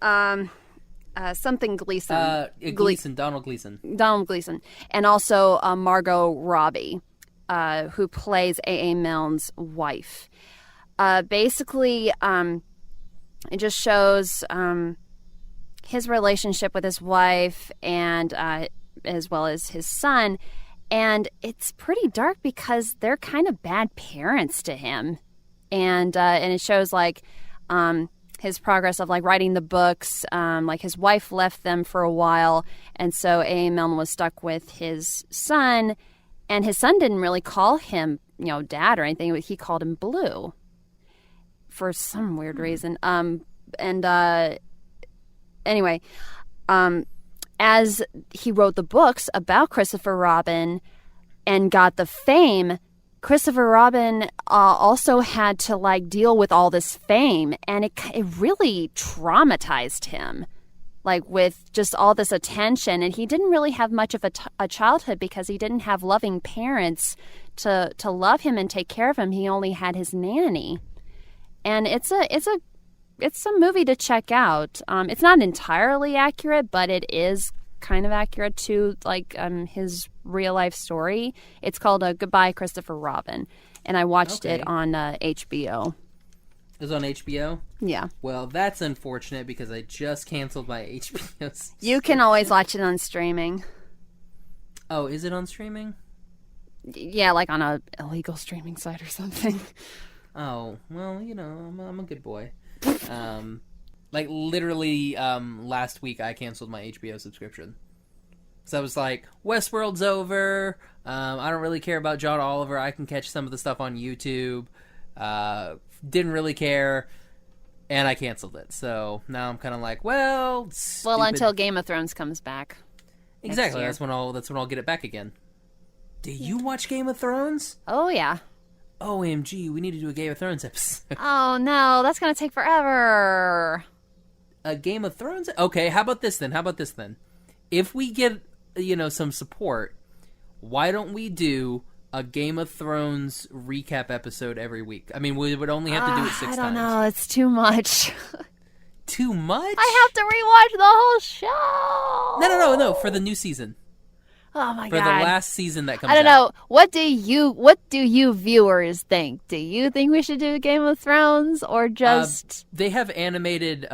something Gleason. Donald Gleason. Donald Gleason. And also Margot Robbie, who plays A.A. Milne's wife. Basically, it just shows his relationship with his wife and as well as his son. And it's pretty dark because they're kind of bad parents to him. And it shows like his progress of like writing the books. Like his wife left them for a while. And so A.A. Milne was stuck with his son. And his son didn't really call him, dad or anything. He called him Blue for some weird reason. Anyway, as he wrote the books about Christopher Robin and got the fame, Christopher Robin also had to like deal with all this fame, and it really traumatized him, like with just all this attention. And he didn't really have much of a childhood because he didn't have loving parents to love him and take care of him. He only had his nanny, and it's a movie to check out. It's not entirely accurate, but it is kind of accurate to like his real life story. It's called Goodbye Christopher Robin, and I watched it on HBO. It was on HBO? Yeah. Well, that's unfortunate because I just canceled my HBO. You can always watch it on streaming. Oh, is it on streaming? Yeah, like on a illegal streaming site or something. Oh, well, I'm a good boy. Like literally last week I canceled my HBO subscription. So I was like, Westworld's over. I don't really care about John Oliver. I can catch some of the stuff on YouTube. Didn't really care, and I canceled it. So now I'm kind of like, well, until Game of Thrones comes back. Exactly. That's when I'll get it back again. Do you watch Game of Thrones? Oh yeah. OMG, we need to do a Game of Thrones episode. Oh no, that's gonna take forever. A Game of Thrones? Okay, how about this then? If we get, some support, why don't we do a Game of Thrones recap episode every week? I mean, we would only have to do it 6 times. I don't know, it's too much. Too much? I have to rewatch the whole show. No, for the new season. Oh my god! For the last season that comes out. I don't know. What do you viewers think? Do you think we should do Game of Thrones or just? They have animated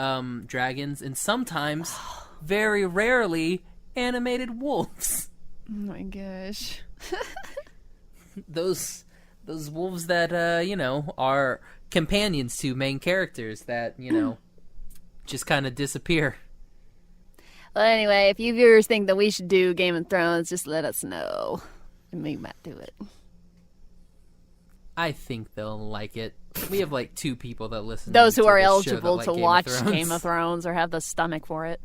dragons and sometimes, very rarely, animated wolves. Oh my gosh! those wolves that are companions to main characters that just kind of disappear. Well, anyway, if you viewers think that we should do Game of Thrones, just let us know, and we might do it. I think they'll like it. We have like 2 people that listen. Those who to are this eligible show that to like watch Game of Thrones or have the stomach for it.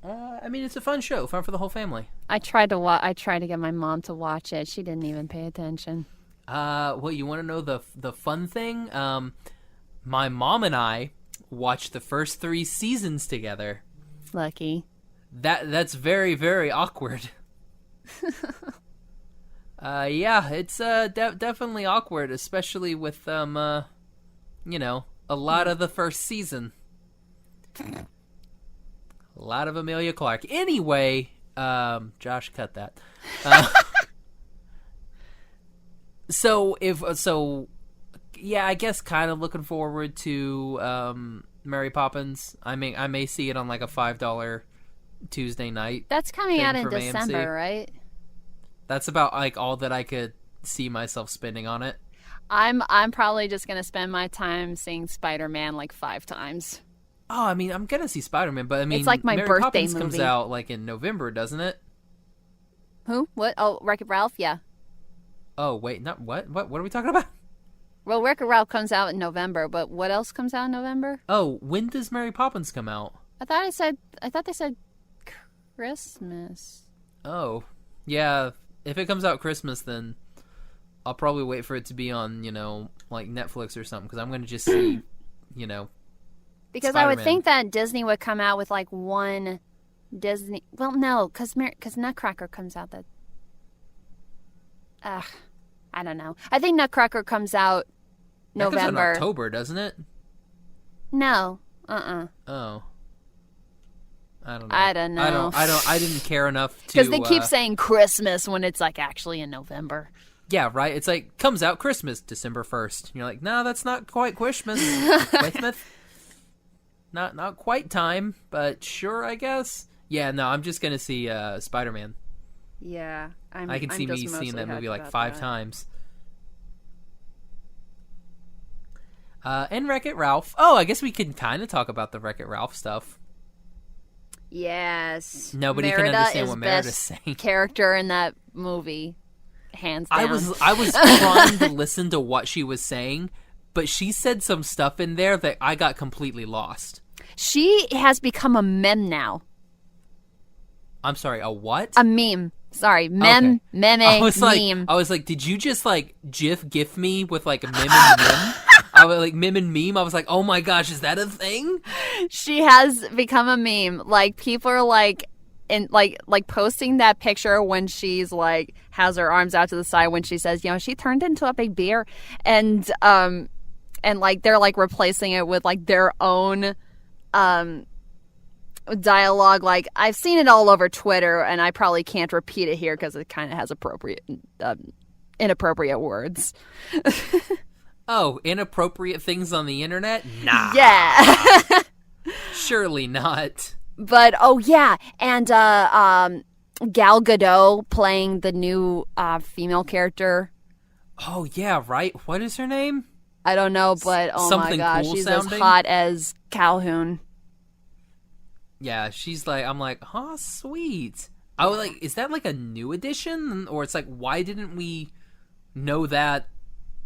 I mean, it's a fun show, fun for the whole family. I tried to get my mom to watch it. She didn't even pay attention. Well, you want to know the fun thing? My mom and I watched the first 3 seasons together. Lucky. That's very, very awkward. Yeah, it's definitely awkward, especially with a lot of the first season. A lot of Emilia Clarke. Anyway, Josh, cut that. Yeah, I guess kind of looking forward to Mary Poppins. I may see it on like a $5 Tuesday night. That's coming out in December, AMC. right? That's about like all that I could see myself spending on it. I'm probably just gonna spend my time seeing Spider-Man like 5 times. Oh, I mean, I'm gonna see Spider-Man, but I mean, it's like my Mary birthday Poppins movie. comes out like in November, doesn't it? Who? What? Oh, Wreck-It Ralph? Yeah. Oh wait, not what? What are we talking about? Well, Wreck-It Ralph comes out in November, but what else comes out in November? Oh, when does Mary Poppins come out? I thought they said Christmas. Oh, yeah. If it comes out Christmas, then I'll probably wait for it to be on, like Netflix or something, because I'm going to just see, Because Spider-Man. I would think that Disney would come out with like one Disney. Well, no, because Nutcracker comes out that. I don't know. I think Nutcracker comes out November. That comes out in October, doesn't it? No. Oh. I don't know. I don't know. I didn't care enough to. Because they keep saying Christmas when it's like actually in November. Yeah, right. It's like comes out Christmas, December 1st. You're like, no, that's not quite Christmas. Christmas. Not quite time, but sure, I guess. Yeah, no, I'm just gonna see Spider-Man. Yeah, I can see me seeing that movie like 5 times. And Wreck-It Ralph. Oh, I guess we can kind of talk about the Wreck-It Ralph stuff. Yes. Nobody can understand what Merida's saying. Character in that movie, hands down. I was trying to listen to what she was saying, but she said some stuff in there that I got completely lost. She has become a meme now. I'm sorry, a what? A meme. Sorry, meme, okay. meme, meme. I was like, did you just like GIF me with like a meme and meme? I was like meme and meme. I was like, oh my gosh, is that a thing? She has become a meme. Like people are like, in like posting that picture when she's like has her arms out to the side when she says, she turned into a big bear, and like they're like replacing it with like their own dialogue. Like I've seen it all over Twitter, and I probably can't repeat it here because it kind of has inappropriate words. Oh, inappropriate things on the internet? Nah. Yeah. Surely not. But oh yeah, and Gal Gadot playing the new female character. Oh yeah, right. What is her name? I don't know, but oh Something my gosh, cool she's sounding? as hot as Calhoun. Yeah, I'm like, oh, sweet. I was like, is that like a new edition? Or it's like, why didn't we know that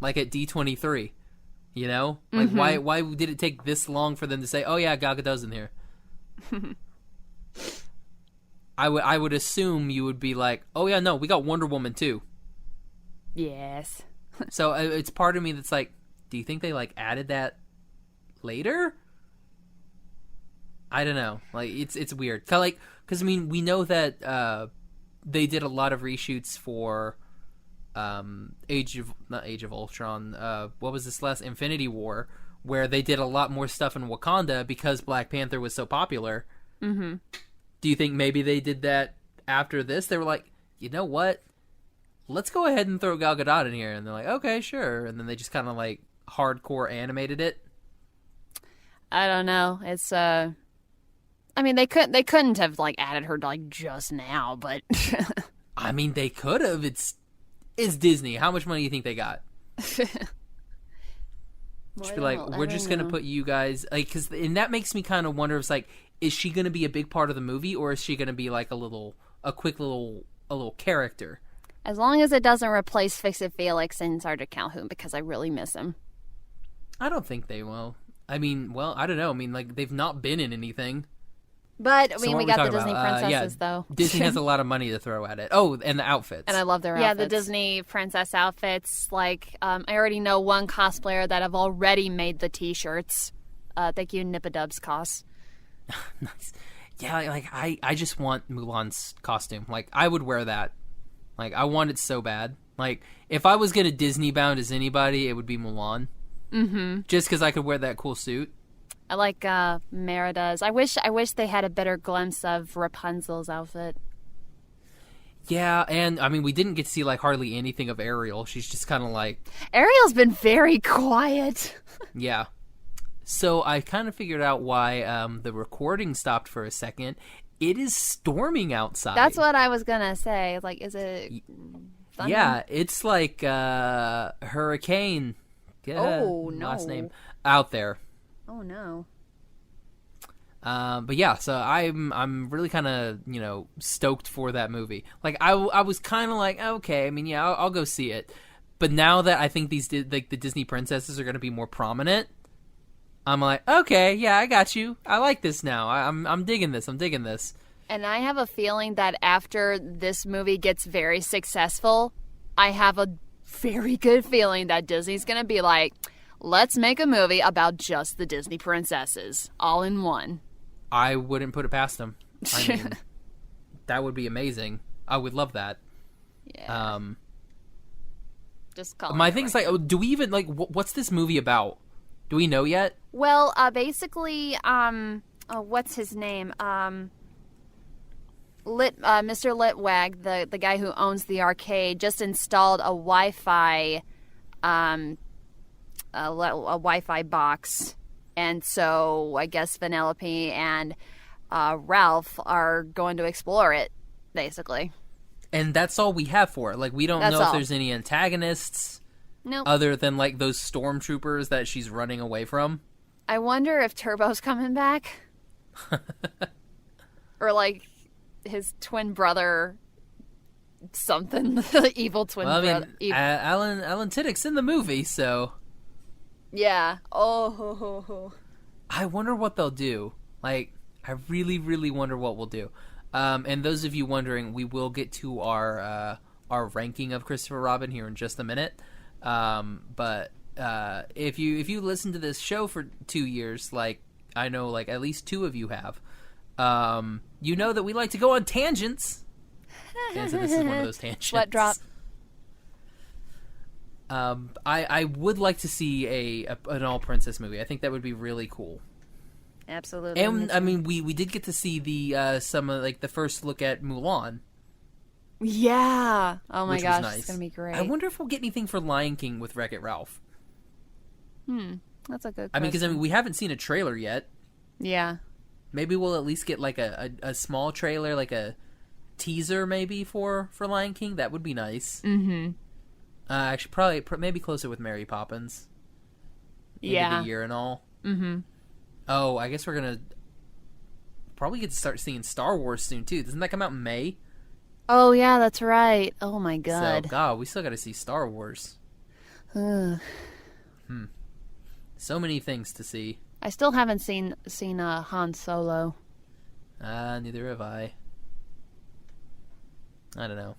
like at D23? You know? Like, why did it take this long for them to say, oh yeah, Gal Gadot's in here? I would assume you would be like, oh yeah, no, we got Wonder Woman too. Yes. So it's part of me that's like, do you think they like added that later? I don't know. Like it's weird. Because I mean, we know that they did a lot of reshoots for not Age of Ultron. What was this last Infinity War, where they did a lot more stuff in Wakanda because Black Panther was so popular. Mm-hmm. Do you think maybe they did that after this? They were like, you know what? Let's go ahead and throw Gal Gadot in here, and they're like, okay, sure. And then they just kind of like hardcore animated it. I don't know. It's I mean, they couldn't have like added her like just now, but I mean, they could have. It's Disney. How much money do you think they got? Just be like, we're just gonna put you guys like, and that makes me kind of wonder. If it's like, is she gonna be a big part of the movie, or is she gonna be like a quick little character? As long as it doesn't replace Fix-It Felix and Sergeant Calhoun, because I really miss him. I don't think they will. I mean, well, I don't know. I mean, like, they've not been in anything. But, I mean, we got the Disney princesses, though. though. Disney has a lot of money to throw at it. Oh, and the outfits. And I love their outfits. Yeah, the Disney princess outfits. Like, I already know one cosplayer that have already made the T-shirts. Thank you, Nippadubs Cos. Nice. Yeah, like, I just want Mulan's costume. Like, I would wear that. Like, I want it so bad. Like, if I was going to Disney bound as anybody, it would be Mulan. Mm-hmm. Just because I could wear that cool suit. I like Merida's. I wish they had a better glimpse of Rapunzel's outfit. Yeah, and I mean, we didn't get to see like hardly anything of Ariel. She's just kind of like... Ariel's been very quiet. Yeah. So I kind of figured out why the recording stopped for a second. It is storming outside. That's what I was going to say. Like, is it thunder? Yeah, it's like hurricane. Yeah, oh, no. Last name. Out there. Oh, no. But yeah, so I'm really kind of, stoked for that movie. Like, I was kind of like, okay, I mean, yeah, I'll go see it. But now that I think the Disney princesses are going to be more prominent, I'm like, okay, yeah, I got you. I like this now. I'm digging this. And I have a feeling that after this movie gets very successful, I have a very good feeling that Disney's going to be like, let's make a movie about just the Disney princesses, all in one. I wouldn't put it past them. I mean, that would be amazing. I would love that. Yeah. Just call my thing's right. Like, do we even, like, what's this movie about? Do we know yet? Well, basically, what's his name? Mr. Litwag, the guy who owns the arcade, just installed a Wi-Fi box, and so I guess Vanellope and Ralph are going to explore it, basically. And that's all we have for it. Like, we don't know if there's any antagonists. Nope. Other than, like, those stormtroopers that she's running away from. I wonder if Turbo's coming back. Or, like, his twin brother something. The evil twin brother. Alan Tudyk's in the movie, so... Yeah. Oh. I wonder what they'll do. Like, I really, really wonder what we'll do. And those of you wondering, we will get to our ranking of Christopher Robin here in just a minute. But if you listen to this show for 2 years, like I know, like at least 2 of you have, you know that we like to go on tangents. And so this is one of those tangents. Sweat drop. I would like to see an all princess movie. I think that would be really cool. Absolutely. And I mean, we did get to see the some of like the first look at Mulan. Yeah. Oh my gosh, nice. It's gonna be great. I wonder if we'll get anything for Lion King with Wreck-It Ralph. That's a good question. I mean, because we haven't seen a trailer yet. Yeah. Maybe we'll at least get like a small trailer, like a teaser, maybe for Lion King. That would be nice. Mm-hmm. Actually, probably maybe closer with Mary Poppins. End of the year and all. Mm-hmm. Oh, I guess we're gonna probably get to start seeing Star Wars soon too. Doesn't that come out in May? Oh yeah, that's right. Oh my god. So, God, we still got to see Star Wars. So many things to see. I still haven't seen Han Solo. Neither have I. I don't know.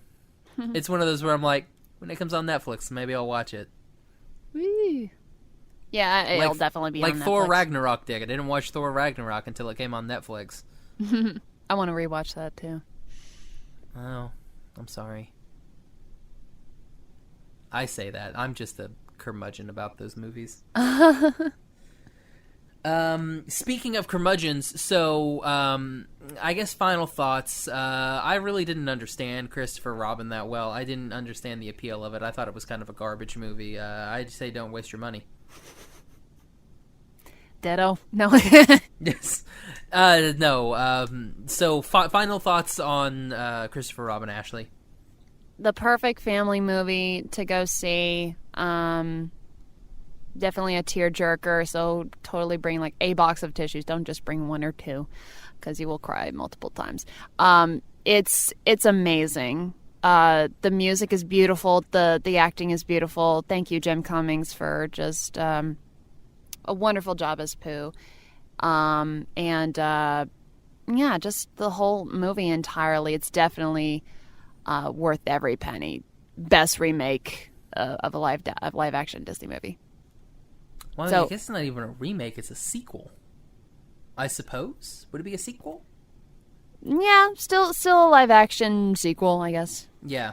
It's one of those where I'm like, when it comes on Netflix, maybe I'll watch it. Woo. Yeah, it'll definitely be on Netflix. Like Thor Ragnarok did. I didn't watch Thor Ragnarok until it came on Netflix. I want to rewatch that too. Oh, I'm sorry. I say that. I'm just a curmudgeon about those movies. Speaking of curmudgeons, so I guess final thoughts. I really didn't understand Christopher Robin that well. I didn't understand the appeal of it. I thought it was kind of a garbage movie. I'd say don't waste your money. Ditto. No. Yes. No. So final thoughts on Christopher Robin, Ashley. The perfect family movie to go see. Definitely a tearjerker, so totally bring like a box of tissues. Don't just bring 1 or 2 because you will cry multiple times. It's amazing. The music is beautiful. The acting is beautiful. Thank you, Jim Cummings, for just a wonderful job as Pooh. Yeah, just the whole movie entirely. It's definitely worth every penny. Best remake of a live action Disney movie. Well, so, I guess it's not even a remake; it's a sequel. I suppose. Would it be a sequel? Yeah, still a live action sequel, I guess. Yeah,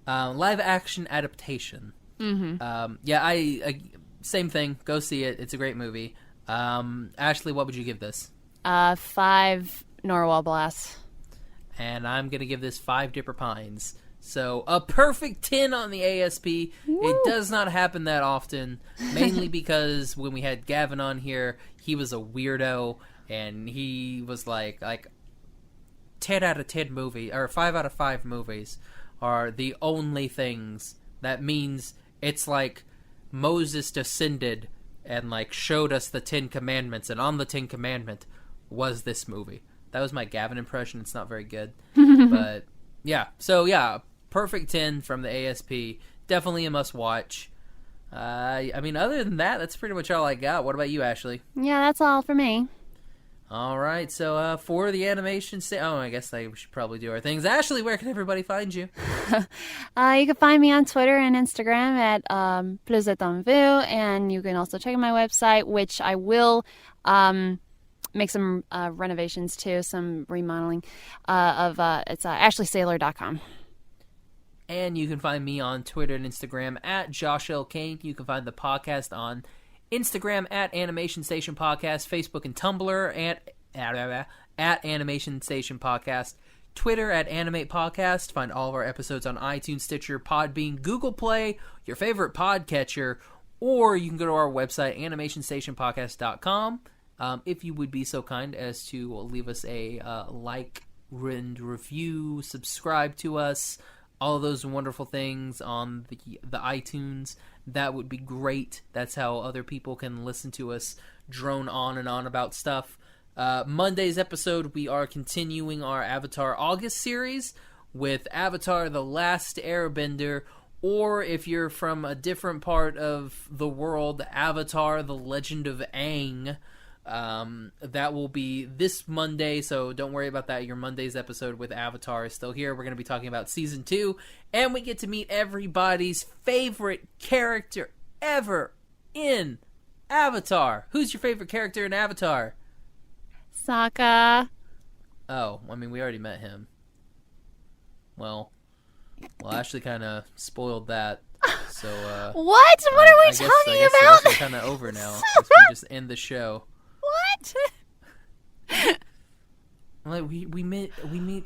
live action adaptation. Mm-hmm. Yeah, I same thing. Go see it. It's a great movie. Ashley, what would you give this? 5 Narwhal Blasts. And I'm gonna give this 5 Dipper Pines. So, a perfect 10 on the ASP. Woo! It does not happen that often, mainly because when we had Gavin on here, he was a weirdo, and he was like 10 out of 10 movies, or 5 out of 5 movies are the only things that means it's like Moses descended and like showed us the 10 Commandments, and on the 10 Commandment was this movie. That was my Gavin impression. It's not very good, but yeah. So yeah, perfect 10 from the ASP. Definitely a must watch. I mean, other than that, that's pretty much all I got. What about you, Ashley? Yeah, that's all for me. All right. So for the animation, I guess we should probably do our things. Ashley, where can everybody find you? You can find me on Twitter and Instagram at Plus et en Vue, and you can also check out my website, which I will make some renovations to, some remodeling of it's ashleysailor.com. And you can find me on Twitter and Instagram at Josh L. Kane. You can find the podcast on Instagram at Animation Station Podcast, Facebook and Tumblr at Animation Station Podcast. Twitter at Animate Podcast. Find all of our episodes on iTunes, Stitcher, Podbean, Google Play, your favorite podcatcher, or you can go to our website, animationstationpodcast.com. If you would be so kind as to leave us a like and review, subscribe to us, all of those wonderful things on the iTunes, that would be great. That's how other people can listen to us drone on and on about stuff. Monday's episode, we are continuing our Avatar August series with Avatar The Last Airbender, or if you're from a different part of the world, Avatar The Legend of Aang. That will be this Monday, so don't worry about that. Your Monday's episode with Avatar is still here. We're going to be talking about Season 2, and we get to meet everybody's favorite character ever in Avatar. Who's your favorite character in Avatar? Sokka. Oh, I mean, we already met him. Well, Ashley kind of spoiled that. So, what? What are we talking about? It's kind of over now. We can just end the show. What? Like we meet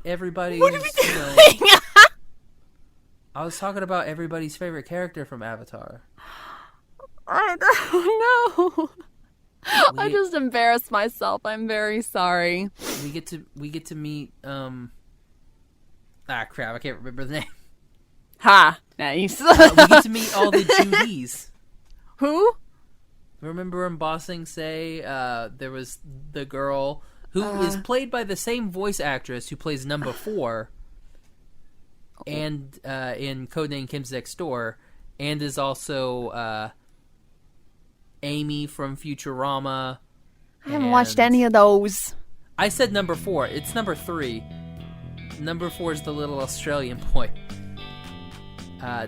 everybody's. What are we doing? I was talking about everybody's favorite character from Avatar. I don't know. I just embarrassed myself. I'm very sorry. We get to meet crap, I can't remember the name. Ha! Nice. We get to meet all the Judies. Who? Remember when Bossing say there was the girl who is played by the same voice actress who plays number 4 and in Codename Kim's Next Door, and is also Amy from Futurama. I haven't watched any of those. I said number 4. It's number 3. Number 4 is the little Australian boy.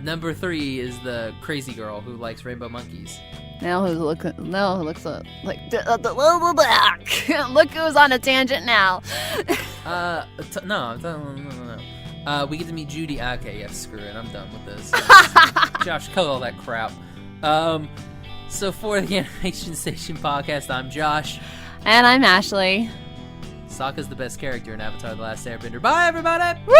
Number 3 is the crazy girl who likes rainbow monkeys. Now who looks like look who's on a tangent now. No. We get to meet Judy. Okay, yeah, screw it. I'm done with this. Josh, cut all that crap. So for the Animation Station podcast, I'm Josh. And I'm Ashley. Sokka's the best character in Avatar The Last Airbender. Bye, everybody! Woo!